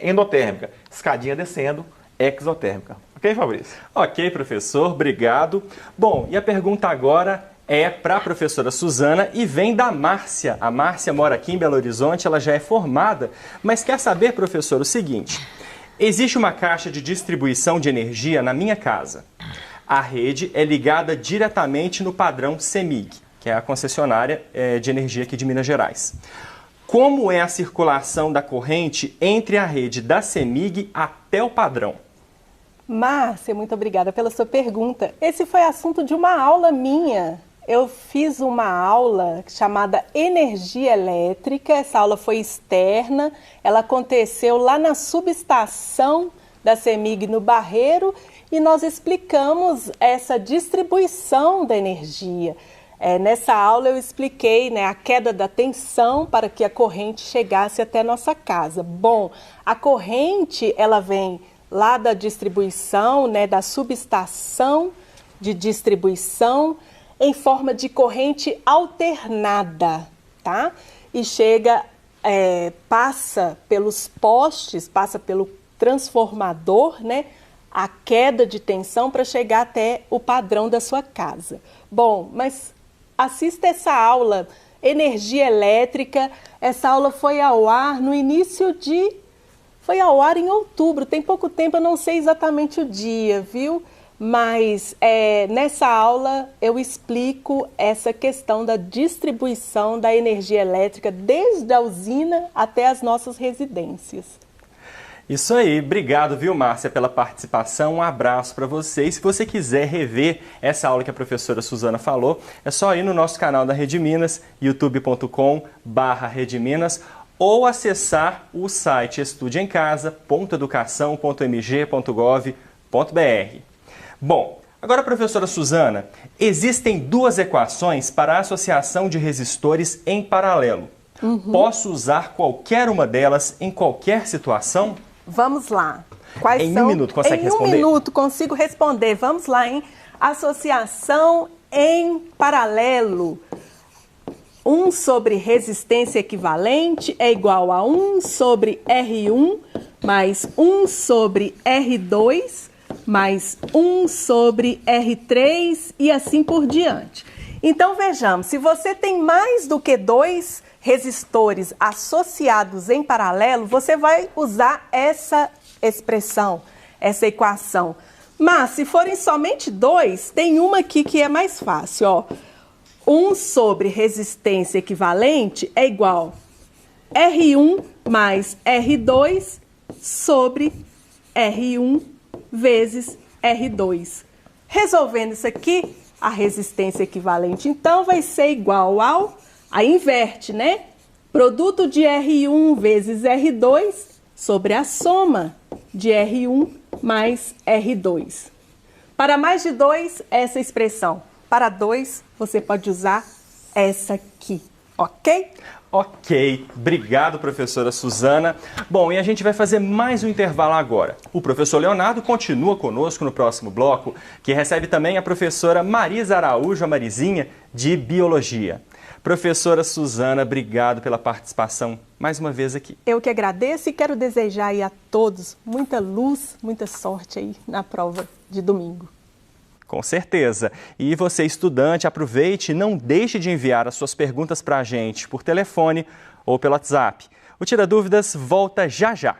endotérmica. Escadinha descendo, exotérmica. Ok, Fabrício? Ok, professor, obrigado. Bom, e a pergunta agora é para a professora Suzana e vem da Márcia. A Márcia mora aqui em Belo Horizonte, ela já é formada, mas quer saber, professor, o seguinte: existe uma caixa de distribuição de energia na minha casa. A rede é ligada diretamente no padrão CEMIG, que é a concessionária de energia aqui de Minas Gerais. Como é a circulação da corrente entre a rede da CEMIG até o padrão? Márcia, muito obrigada pela sua pergunta. Esse foi assunto de uma aula minha. Eu fiz uma aula chamada Energia Elétrica. Essa aula foi externa. Ela aconteceu lá na subestação da CEMIG no Barreiro e nós explicamos essa distribuição da energia. Nessa aula eu expliquei, né, a queda da tensão para que a corrente chegasse até nossa casa. Bom, a corrente ela vem lá da distribuição, né, da subestação de distribuição, em forma de corrente alternada, tá? E chega, passa pelos postes, passa pelo transformador, né? A queda de tensão para chegar até o padrão da sua casa. Bom, mas assista essa aula, Energia Elétrica. Essa aula foi ao ar no início de... Foi ao ar em outubro, tem pouco tempo, eu não sei exatamente o dia, viu? Mas nessa aula eu explico essa questão da distribuição da energia elétrica desde a usina até as nossas residências. Isso aí, obrigado, viu, Márcia, pela participação, um abraço para você. E se você quiser rever essa aula que a professora Suzana falou, é só ir no nosso canal da Rede Minas, youtube.com/redeminas, ou acessar o site estudeemcasa.educação.mg.gov.br. Bom, agora, professora Suzana, existem duas equações para a associação de resistores em paralelo. Posso usar qualquer uma delas em qualquer situação? Vamos lá. Quais em são? Um minuto, consegue responder? Em um minuto consigo responder. Vamos lá, hein? Associação em paralelo. 1 sobre resistência equivalente é igual a 1 sobre R1 mais 1 sobre R2 mais 1 sobre R3 e assim por diante. Então, vejamos, se você tem mais do que 2 resistores associados em paralelo, você vai usar essa expressão, essa equação. Mas, se forem somente 2, tem uma aqui que é mais fácil, ó. 1 sobre resistência equivalente é igual a R1 mais R2 sobre R1 vezes R2. Resolvendo isso aqui, a resistência equivalente, então, vai ser igual ao... Aí inverte, né? Produto de R1 vezes R2 sobre a soma de R1 mais R2. Para mais de 2, essa expressão. Para 2, você pode usar essa aqui, ok? Ok, obrigado, professora Suzana. Bom, e a gente vai fazer mais um intervalo agora. O professor Leonardo continua conosco no próximo bloco, que recebe também a professora Marisa Araújo, a Marizinha, de Biologia. Professora Suzana, obrigado pela participação mais uma vez aqui. Eu que agradeço e quero desejar aí a todos muita luz, muita sorte aí na prova de domingo. Com certeza. E você, estudante, aproveite e não deixe de enviar as suas perguntas para a gente por telefone ou pelo WhatsApp. O Tira Dúvidas volta já já.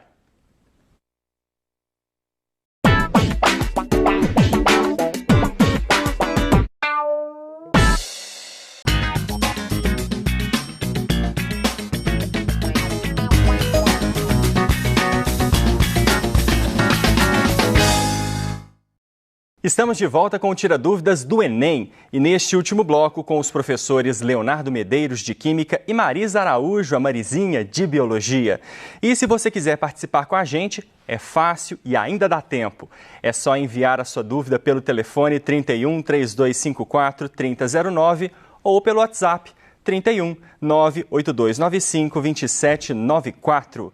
Estamos de volta com o Tira Dúvidas do Enem e neste último bloco com os professores Leonardo Medeiros, de Química, e Marisa Araújo, a Marizinha, de Biologia. E se você quiser participar com a gente, é fácil e ainda dá tempo. É só enviar a sua dúvida pelo telefone 31 3254 3009 ou pelo WhatsApp 31 98295 2794.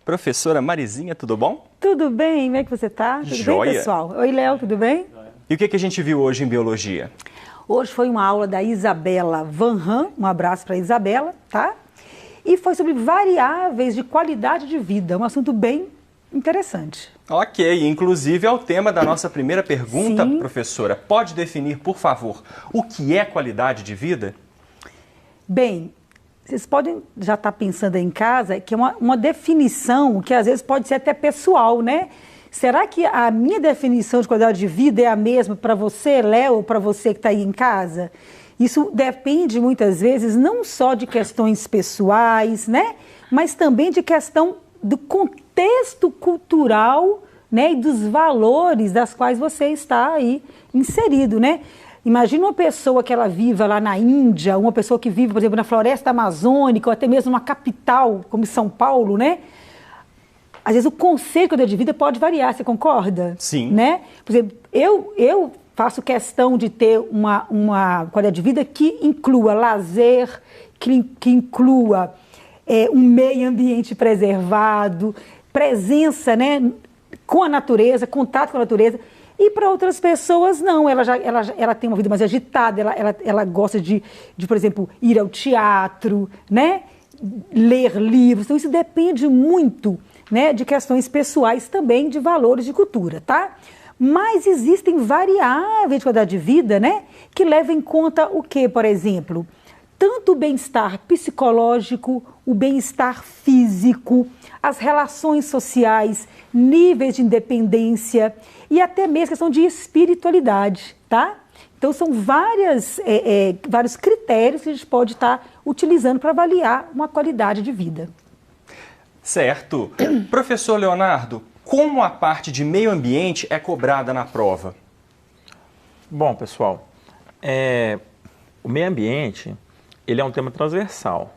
Professora Marizinha, tudo bom? Tudo bem, como é que você está? Tudo Joia. bem, pessoal? Oi, Léo, tudo bem? E o que a gente viu hoje em Biologia? Hoje foi uma aula da Isabela Van Ham, um abraço para a Isabela, tá? E foi sobre variáveis de qualidade de vida, um assunto bem interessante. Ok, inclusive é o tema da nossa primeira pergunta, Sim. Professora. Pode definir, por favor, o que é qualidade de vida? Bem, vocês podem já estar pensando em casa que é uma definição que às vezes pode ser até pessoal, né? Será que a minha definição de qualidade de vida é a mesma para você, Léo, ou para você que está aí em casa? Isso depende muitas vezes não só de questões pessoais, né? Mas também de questão do contexto cultural, né? E dos valores das quais você está aí inserido, né? Imagina uma pessoa que ela viva lá na Índia, uma pessoa que vive, por exemplo, na floresta amazônica, ou até mesmo numa capital como São Paulo, né? Às vezes o conceito de vida pode variar, você concorda? Sim. Né? Por exemplo, eu faço questão de ter uma qualidade de vida que inclua lazer, que inclua um meio ambiente preservado, presença, né, com a natureza, contato com a natureza. E para outras pessoas, não. Ela tem uma vida mais agitada, ela gosta de, por exemplo, ir ao teatro, né? Ler livros. Então, isso depende muito, né, de questões pessoais também, de valores de cultura, tá? Mas existem variáveis de qualidade de vida, né, que levam em conta o quê, por exemplo? Tanto o bem-estar psicológico, o bem-estar físico, as relações sociais, níveis de independência e até mesmo questão de espiritualidade, tá? Então, são vários critérios que a gente pode estar utilizando para avaliar uma qualidade de vida. Certo. Professor Leonardo, como a parte de meio ambiente é cobrada na prova? Bom, pessoal, o meio ambiente, ele é um tema transversal.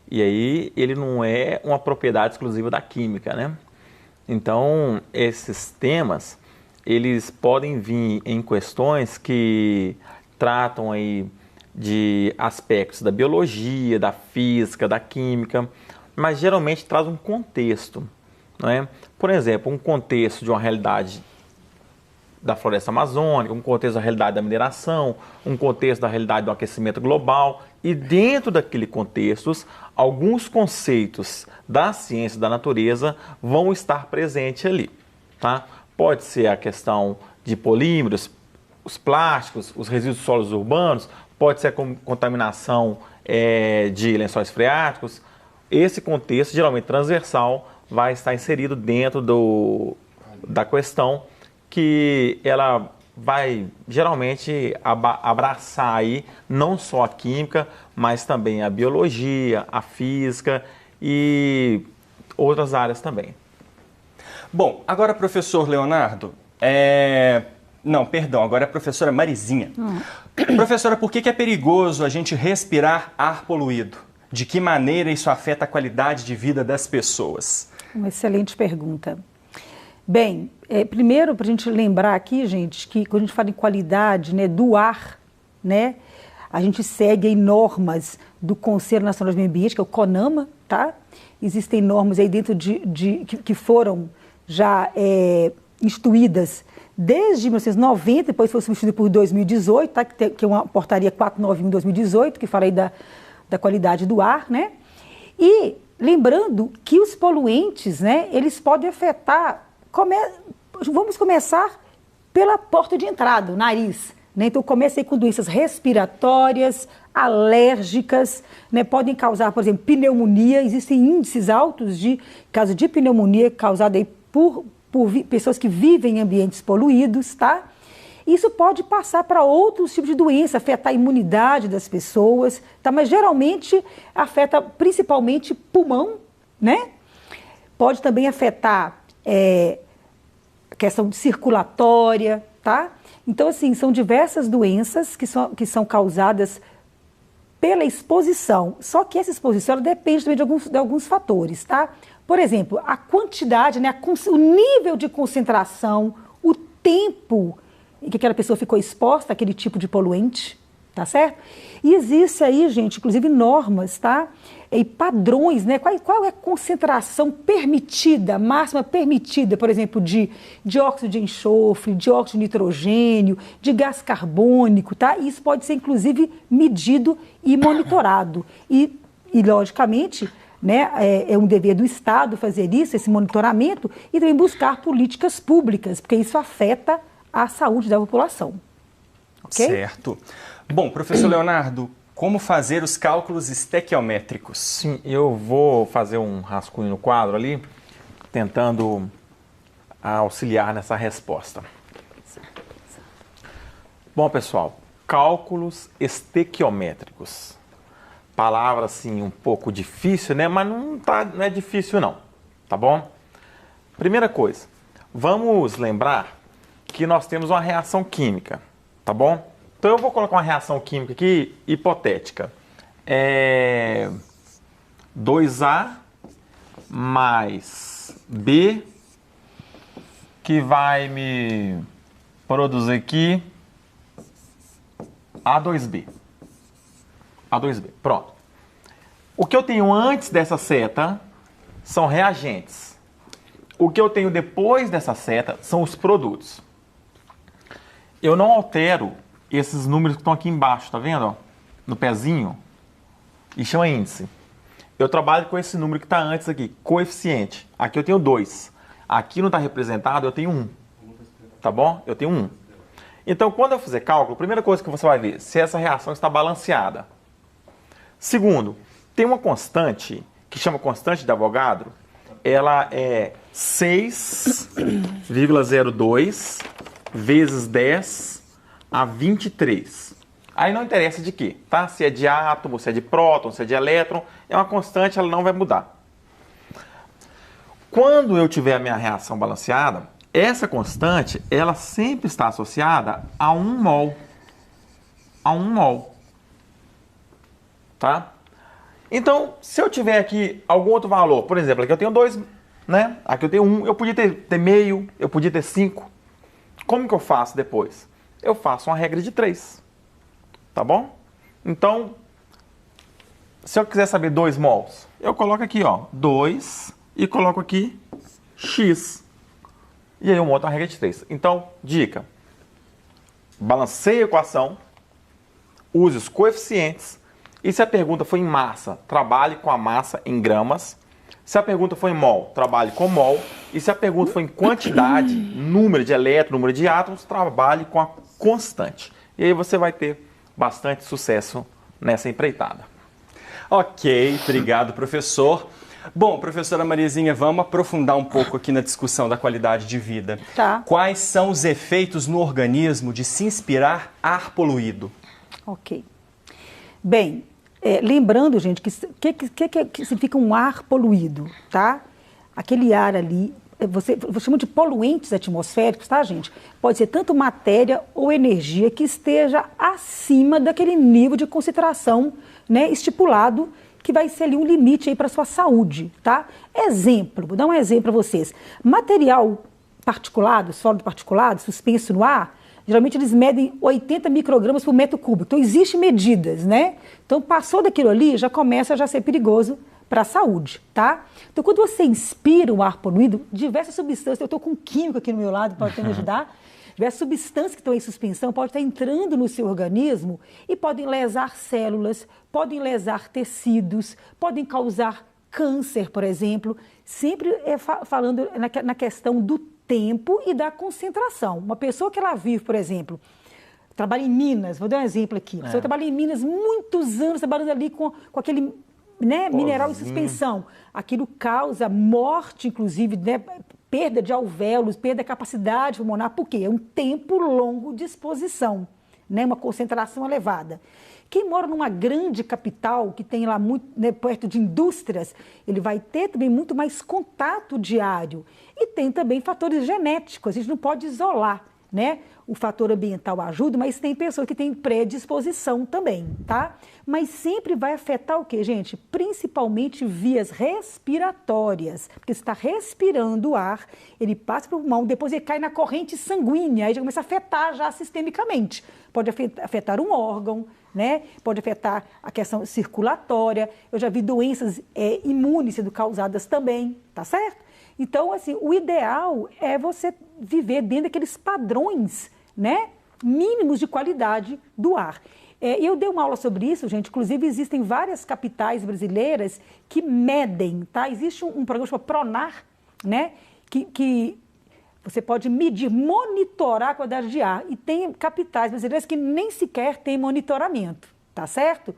E aí, ele não é uma propriedade exclusiva da química, né? Então, esses temas, eles podem vir em questões que tratam aí de aspectos da biologia, da física, da química, mas geralmente traz um contexto, não é? Por exemplo, um contexto de uma realidade da floresta amazônica, um contexto da realidade da mineração, um contexto da realidade do aquecimento global, e dentro daquele contexto, alguns conceitos da ciência da natureza vão estar presentes ali, tá? Pode ser a questão de polímeros, os plásticos, os resíduos sólidos urbanos, pode ser a contaminação de lençóis freáticos. Esse contexto, geralmente transversal, vai estar inserido dentro da questão que ela vai geralmente abraçar aí não só a química, mas também a biologia, a física e outras áreas também. Bom, agora, professor Leonardo, Não, perdão, agora é a professora Marizinha. Professora, por que é perigoso a gente respirar ar poluído? De que maneira isso afeta a qualidade de vida das pessoas? Uma excelente pergunta. Bem, primeiro, para a gente lembrar aqui, gente, que quando a gente fala em qualidade, né, do ar, né, a gente segue aí normas do Conselho Nacional do Meio Ambiente, que é o CONAMA, tá? Existem normas aí dentro que foram já instituídas desde 1990, depois foi substituído por 2018, tá? Que é uma portaria 491 de 2018, que fala aí da qualidade do ar, né? E lembrando que os poluentes, né, eles podem afetar, vamos começar pela porta de entrada, o nariz, né? Então comecei com doenças respiratórias, alérgicas, né? Podem causar, por exemplo, pneumonia. Existem índices altos de casos de pneumonia causada aí por pessoas que vivem em ambientes poluídos, tá? Isso pode passar para outros tipos de doença, afetar a imunidade das pessoas, tá? Mas geralmente afeta principalmente pulmão, né? Pode também afetar a questão circulatória, tá? Então, assim, são diversas doenças que são causadas pela exposição. Só que essa exposição ela depende também de alguns fatores, tá? Por exemplo, a quantidade, né, o nível de concentração, o tempo em que aquela pessoa ficou exposta àquele tipo de poluente, tá certo? E existe aí, gente, inclusive normas, tá? E padrões, né? Qual é a concentração permitida, máxima permitida, por exemplo, de dióxido de enxofre, dióxido de nitrogênio, de gás carbônico, tá? E isso pode ser, inclusive, medido e monitorado. E logicamente, né, é um dever do Estado fazer isso, esse monitoramento, e também buscar políticas públicas, porque isso afeta a saúde da população. Okay? Certo. Bom, professor Leonardo, como fazer os cálculos estequiométricos? Sim, eu vou fazer um rascunho no quadro ali, tentando auxiliar nessa resposta. Bom, pessoal, cálculos estequiométricos. Palavra assim um pouco difícil, né? Mas não é difícil não, tá bom? Primeira coisa, vamos lembrar que nós temos uma reação química, tá bom? Então eu vou colocar uma reação química aqui hipotética. 2A mais B, que vai me produzir aqui A2B. A2B, pronto. O que eu tenho antes dessa seta são reagentes. O que eu tenho depois dessa seta são os produtos. Eu não altero esses números que estão aqui embaixo, tá vendo? Ó? No pezinho. E chama índice. Eu trabalho com esse número que está antes aqui, coeficiente. Aqui eu tenho 2. Aqui não está representado, eu tenho 1. Tá bom? Eu tenho 1. Então, quando eu fizer cálculo, a primeira coisa que você vai ver se essa reação está balanceada. Segundo, tem uma constante que chama constante de Avogadro. Ela é 6,02 vezes 10 a 23. Aí não interessa de quê, tá? Se é de átomo, se é de próton, se é de elétron, é uma constante, ela não vai mudar. Quando eu tiver a minha reação balanceada, essa constante, ela sempre está associada a 1 mol. A 1 mol. Tá? Então, se eu tiver aqui algum outro valor, por exemplo, aqui eu tenho 2, né? Aqui eu tenho 1, eu podia ter meio, eu podia ter 5. Como que eu faço depois? Eu faço uma regra de 3. Tá bom? Então, se eu quiser saber 2 mols, eu coloco aqui, ó, 2 e coloco aqui x. E aí eu monto uma regra de 3. Então, dica. Balanceie a equação, use os coeficientes, e se a pergunta foi em massa, trabalhe com a massa em gramas. Se a pergunta foi em mol, trabalhe com mol. E se a pergunta foi em quantidade, número de elétrons, número de átomos, trabalhe com a constante. E aí você vai ter bastante sucesso nessa empreitada. Ok, obrigado, professor. Bom, professora Mariazinha, vamos aprofundar um pouco aqui na discussão da qualidade de vida. Tá. Quais são os efeitos no organismo de se inspirar ar poluído? Ok. Bem, lembrando, gente, que significa um ar poluído, tá? Aquele ar ali, você chama de poluentes atmosféricos, tá, gente? Pode ser tanto matéria ou energia que esteja acima daquele nível de concentração, né, estipulado, que vai ser ali um limite aí para a sua saúde, tá? Exemplo, vou dar um exemplo para vocês. Material particulado, sólido particulado, suspenso no ar, geralmente eles medem 80 microgramas por metro cúbico. Então, existem medidas, né? Então, passou daquilo ali, já começa a ser perigoso para a saúde, tá? Então, quando você inspira um ar poluído, diversas substâncias, eu estou com um químico aqui no meu lado, pode até me ajudar, diversas substâncias que estão em suspensão podem estar entrando no seu organismo e podem lesar células, podem lesar tecidos, podem causar câncer, por exemplo, sempre falando na questão do tempo e da concentração. Uma pessoa que ela vive, por exemplo, trabalha em Minas, vou dar um exemplo aqui, a pessoa trabalha em Minas muitos anos, trabalhando ali com aquele, né, mineral em suspensão. Aquilo causa morte, inclusive, né, perda de alvéolos, perda da capacidade pulmonar, por quê? É um tempo longo de exposição, né, uma concentração elevada. Quem mora numa grande capital, que tem lá muito, né, perto de indústrias, ele vai ter também muito mais contato diário. E tem também fatores genéticos, a gente não pode isolar, né? O fator ambiental ajuda, mas tem pessoas que têm predisposição também, tá? Mas sempre vai afetar o quê, gente? Principalmente vias respiratórias, porque você está respirando o ar, ele passa para o pulmão, depois ele cai na corrente sanguínea, aí já começa a afetar já sistemicamente. Pode afetar um órgão, né? Pode afetar a questão circulatória. Eu já vi doenças imunes sendo causadas também, tá certo? Então, assim, o ideal é você viver dentro daqueles padrões, né, mínimos de qualidade do ar. Eu dei uma aula sobre isso, gente, inclusive existem várias capitais brasileiras que medem, tá? Existe um programa chamado Pronar, né, que você pode medir, monitorar a qualidade de ar. E tem capitais brasileiras que nem sequer têm monitoramento, tá certo?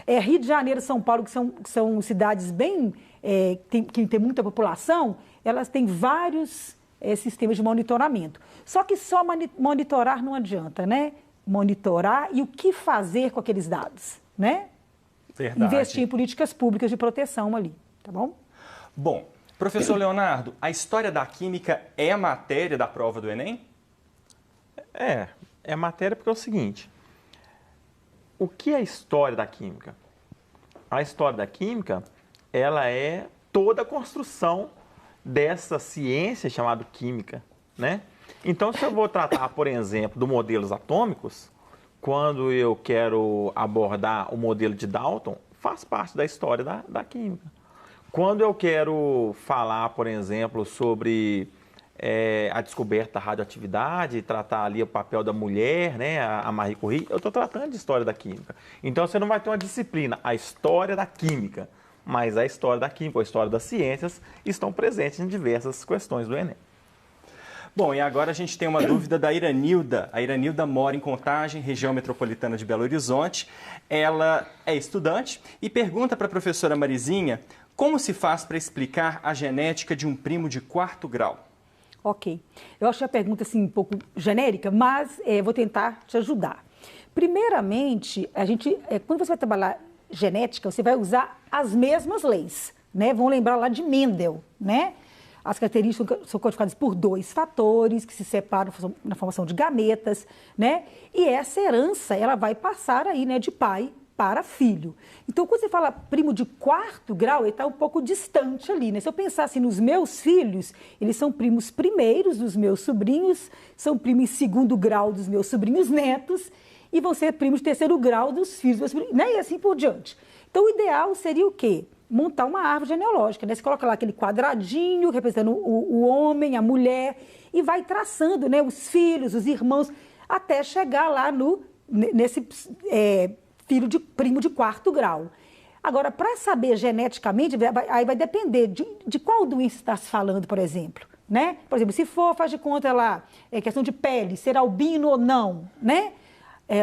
Rio de Janeiro e São Paulo, que são cidades bem, que tem muita população, elas têm vários sistemas de monitoramento. Só que só monitorar não adianta, né? Monitorar e o que fazer com aqueles dados, né? Verdade. Investir em políticas públicas de proteção ali, tá bom? Bom, professor Leonardo, a história da química é a matéria da prova do Enem? É matéria porque é o seguinte, o que é a história da química? A história da química, ela é toda a construção dessa ciência chamada química, né? Então, se eu vou tratar, por exemplo, dos modelos atômicos, quando eu quero abordar o modelo de Dalton, faz parte da história da química. Quando eu quero falar, por exemplo, sobre a descoberta da radioatividade, tratar ali o papel da mulher, né, a Marie Curie, eu estou tratando de história da química. Então, você não vai ter uma disciplina, a história da química, mas a história da química, a história das ciências, estão presentes em diversas questões do Enem. Bom, e agora a gente tem uma dúvida da Iranilda. A Iranilda mora em Contagem, região metropolitana de Belo Horizonte. Ela é estudante e pergunta para a professora Marizinha como se faz para explicar a genética de um primo de 4º grau. Ok. Eu acho a pergunta assim um pouco genérica, mas vou tentar te ajudar. Primeiramente, quando você vai trabalhar genética, você vai usar as mesmas leis, né? Vão lembrar lá de Mendel, né? As características são codificadas por 2 fatores que se separam na formação de gametas, né? E essa herança, ela vai passar aí, né, de pai para filho. Então, quando você fala primo de 4º grau, ele está um pouco distante ali, né? Se eu pensar assim nos meus filhos, eles são primos primeiros dos meus sobrinhos, são primos em 2º grau dos meus sobrinhos netos e vão ser primos de 3º grau dos filhos dos meus sobrinhos, né? E assim por diante. Então, o ideal seria o quê? Montar uma árvore genealógica, né? Você coloca lá aquele quadradinho representando o homem, a mulher, e vai traçando, né, os filhos, os irmãos, até chegar lá nesse primo de 4º grau. Agora, para saber geneticamente, aí vai depender de qual doença está se falando, por exemplo, né? Por exemplo, se for, faz de conta lá, questão de pele, ser albino ou não, né?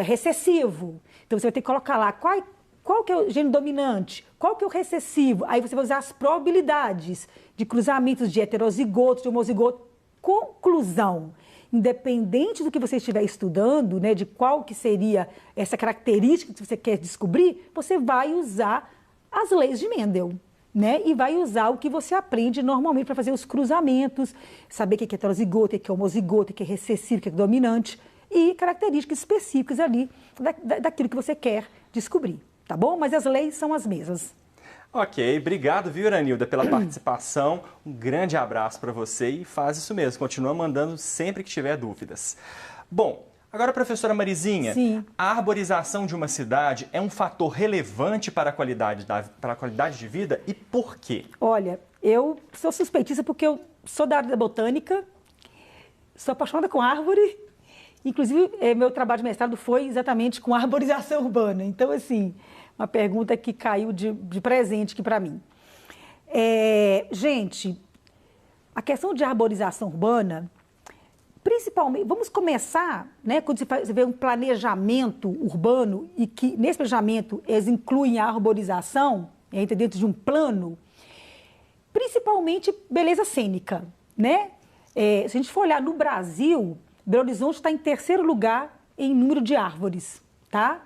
Recessivo. Então, você vai ter que colocar lá qual que é o gene dominante, qual que é o recessivo. Aí você vai usar as probabilidades de cruzamentos de heterozigotos, de homozigotos. Conclusão, independente do que você estiver estudando, né, de qual que seria essa característica que você quer descobrir, você vai usar as leis de Mendel, né, e vai usar o que você aprende normalmente para fazer os cruzamentos, saber o que é heterozigoto, o que é homozigoto, o que é recessivo, o que é dominante, e características específicas ali daquilo que você quer descobrir, tá bom? Mas as leis são as mesmas. Ok, obrigado, viu, Iranilda, pela participação. Um grande abraço para você e faz isso mesmo, continua mandando sempre que tiver dúvidas. Bom, agora, professora Marizinha, sim, a arborização de uma cidade é um fator relevante para a qualidade de vida e por quê? Olha, eu sou suspeitista porque eu sou da área da botânica, sou apaixonada com árvore, inclusive meu trabalho de mestrado foi exatamente com arborização urbana, então assim, uma pergunta que caiu de presente aqui para mim. Gente, a questão de arborização urbana, principalmente, vamos começar, né, quando você vê um planejamento urbano e que nesse planejamento eles incluem a arborização, entra dentro de um plano, principalmente beleza cênica, né? Se a gente for olhar no Brasil, Belo Horizonte está em 3º lugar em número de árvores, tá?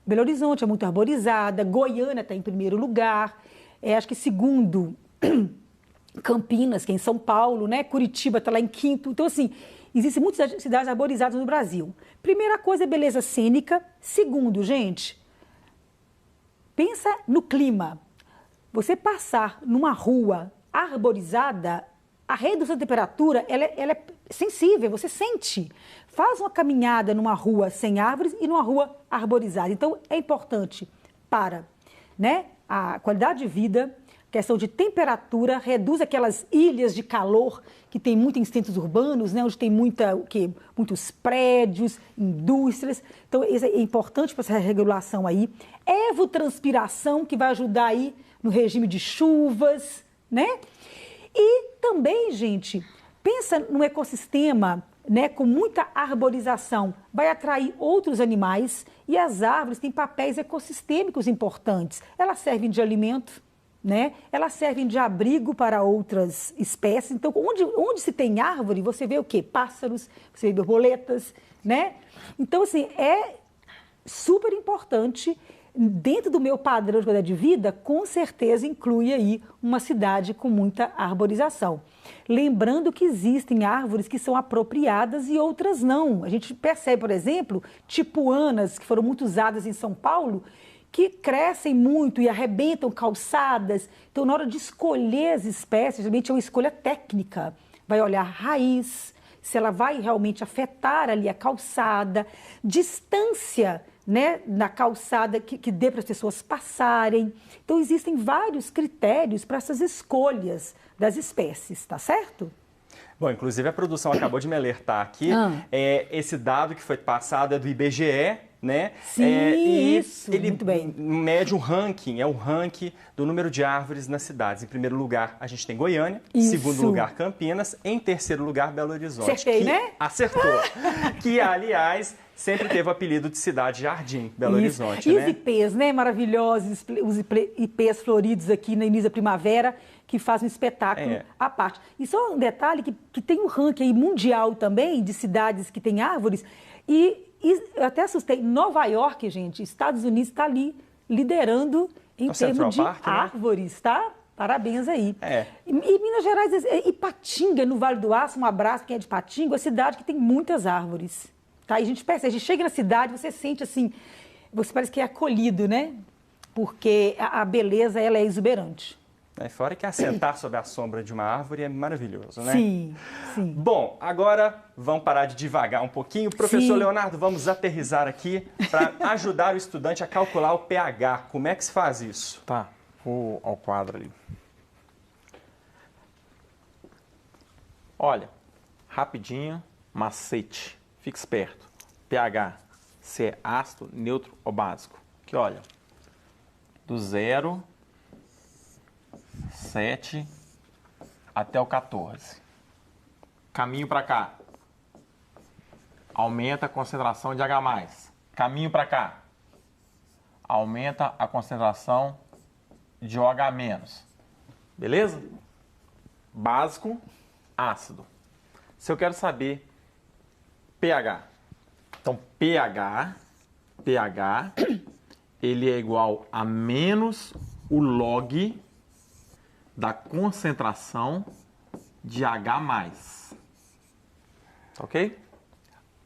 Belo Horizonte é muito arborizada, Goiânia está em 1º lugar, acho que 2º, Campinas, que é em São Paulo, né? Curitiba está lá em 5º. Então, assim, existem muitas cidades arborizadas no Brasil. Primeira coisa é beleza cênica. Segundo, gente, pensa no clima. Você passar numa rua arborizada, a redução da temperatura, ela é sensível, você sente. Faz uma caminhada numa rua sem árvores e numa rua arborizada. Então, é importante para, né, a qualidade de vida, questão de temperatura, reduz aquelas ilhas de calor que tem muito em centros urbanos, né, onde tem muitos prédios, indústrias. Então, isso é importante para essa regulação aí. Evotranspiração, que vai ajudar aí no regime de chuvas, né? E também, gente, pensa num ecossistema, né, com muita arborização, vai atrair outros animais e as árvores têm papéis ecossistêmicos importantes. Elas servem de alimento, né? Elas servem de abrigo para outras espécies. Então, onde se tem árvore, você vê o quê? Pássaros, você vê borboletas, né? Então, assim, é super importante. Dentro do meu padrão de qualidade de vida, com certeza inclui aí uma cidade com muita arborização. Lembrando que existem árvores que são apropriadas e outras não. A gente percebe, por exemplo, tipuanas, que foram muito usadas em São Paulo, que crescem muito e arrebentam calçadas. Então, na hora de escolher as espécies, realmente é uma escolha técnica. Vai olhar a raiz, se ela vai realmente afetar ali a calçada, distância, né, na calçada que dê para as pessoas passarem. Então, existem vários critérios para essas escolhas das espécies, tá certo? Bom, inclusive a produção acabou de me alertar aqui, esse dado que foi passado é do IBGE, né? Sim, isso, ele muito bem. mede um ranking, é o ranking do número de árvores nas cidades. Em primeiro lugar, a gente tem Goiânia, em Isso. segundo lugar, Campinas, em terceiro lugar, Belo Horizonte. Acertei, né? Acertou. Que, aliás, sempre teve o apelido de Cidade Jardim, Belo Isso. Horizonte, E né? os ipês, né? Maravilhosos, os ipês floridos aqui no início da primavera, que fazem um espetáculo à parte. E só um detalhe, que tem um ranking aí mundial também de cidades que têm árvores, e eu até assustei, Nova York, gente, Estados Unidos está ali liderando em termos de árvores, tá? Parabéns aí. E Minas Gerais, Ipatinga, no Vale do Aço, um abraço quem é de Ipatinga, é uma cidade que tem muitas árvores. Tá? E a gente percebe, a gente chega na cidade, você sente assim, você parece que é acolhido, né? Porque a beleza, ela é exuberante. Fora que assentar sob a sombra de uma árvore é maravilhoso, né? Sim, sim. Bom, agora vamos parar de divagar um pouquinho. Professor Leonardo, vamos aterrissar aqui para ajudar o estudante a calcular o pH. Como é que se faz isso? Tá, vou ao quadro ali. Olha, rapidinho, macete. Fique esperto. pH, se é ácido, neutro ou básico. Aqui, olha, do 0, 7 até o 14. Caminho para cá. Aumenta a concentração de H+. Caminho para cá. Aumenta a concentração de OH-. Beleza? Básico, ácido. Se eu quero saber pH. Então, pH, ele é igual a menos o log da concentração de H+. Ok?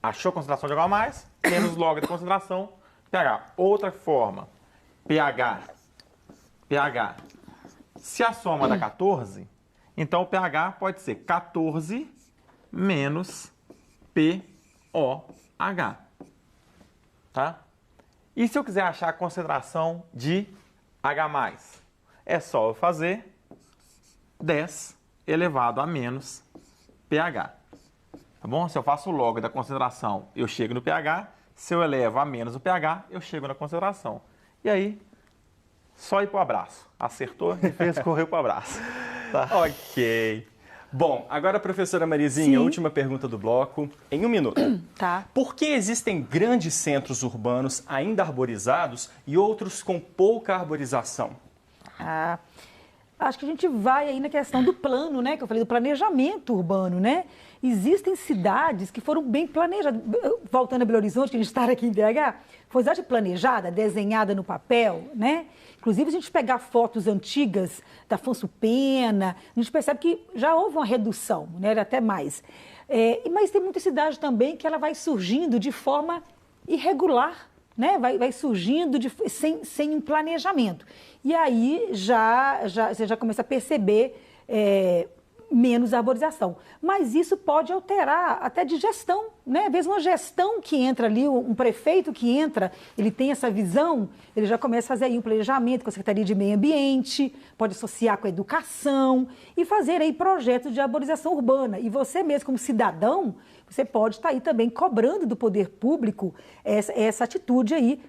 Achou a concentração de H+, menos log da concentração pH. Outra forma, pH. Se a soma dá 14, então o pH pode ser 14 menos pOH. Tá? E se eu quiser achar a concentração de H+, é só eu fazer 10 elevado a menos pH. Tá bom? Se eu faço o log da concentração, eu chego no pH. Se eu elevo a menos o pH, eu chego na concentração. E aí, só ir pro abraço. Acertou e fez, correu pro abraço. Tá? Ok. Bom, agora, professora Marizinha, a última pergunta do bloco, em 1 minuto. Tá. Por que existem grandes centros urbanos ainda arborizados e outros com pouca arborização? Acho que a gente vai aí na questão do plano, né? Que eu falei do planejamento urbano, né? Existem cidades que foram bem planejadas. Voltando a Belo Horizonte, que a gente está aqui em BH, foi cidade planejada, desenhada no papel, né? Inclusive, se a gente pegar fotos antigas da Afonso Pena, a gente percebe que já houve uma redução, né? Era até mais. Mas tem muita cidade também que ela vai surgindo de forma irregular, né? Vai surgindo sem um planejamento. E aí você já começa a perceber menos arborização. Mas isso pode alterar até de gestão, né? Às vezes uma gestão que entra ali, um prefeito que entra, ele tem essa visão, ele já começa a fazer aí um planejamento com a Secretaria de Meio Ambiente, pode associar com a educação e fazer aí projetos de arborização urbana. E você mesmo, como cidadão, você pode estar aí também cobrando do poder público essa atitude aí,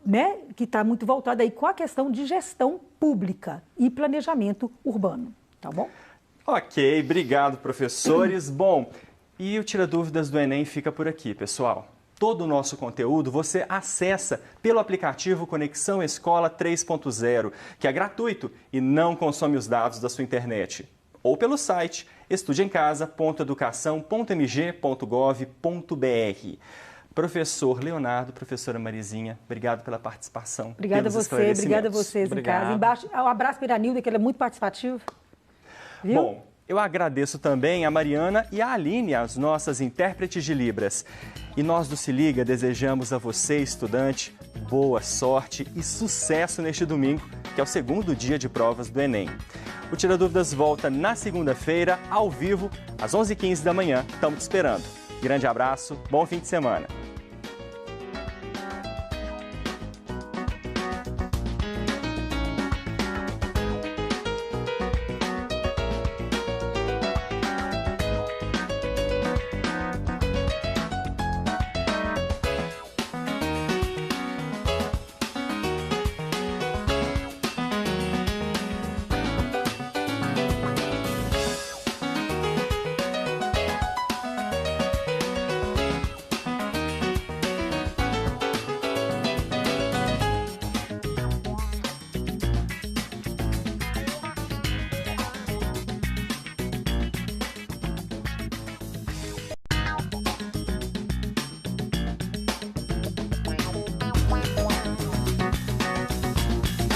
né? Que está muito voltada aí com a questão de gestão pública e planejamento urbano, tá bom? Ok, obrigado, professores. Bom, e o Tira Dúvidas do Enem fica por aqui, pessoal. todo o nosso conteúdo você acessa pelo aplicativo Conexão Escola 3.0, que é gratuito e não consome os dados da sua internet. Ou pelo site estudeemcasa.educação.mg.gov.br. Professor Leonardo, professora Marizinha, obrigado pela participação. Obrigada a você, obrigada a vocês Obrigado. em casa. Embaixo, um abraço para a Iranilda, que ela é muito participativa. Viu? Bom, eu agradeço também a Mariana e a Aline, as nossas intérpretes de Libras. E nós do Se Liga desejamos a você, estudante, boa sorte e sucesso neste domingo, que é o segundo dia de provas do Enem. O Tira Dúvidas volta na segunda-feira, ao vivo, às 11h15 da manhã. Estamos te esperando. Grande abraço, bom fim de semana.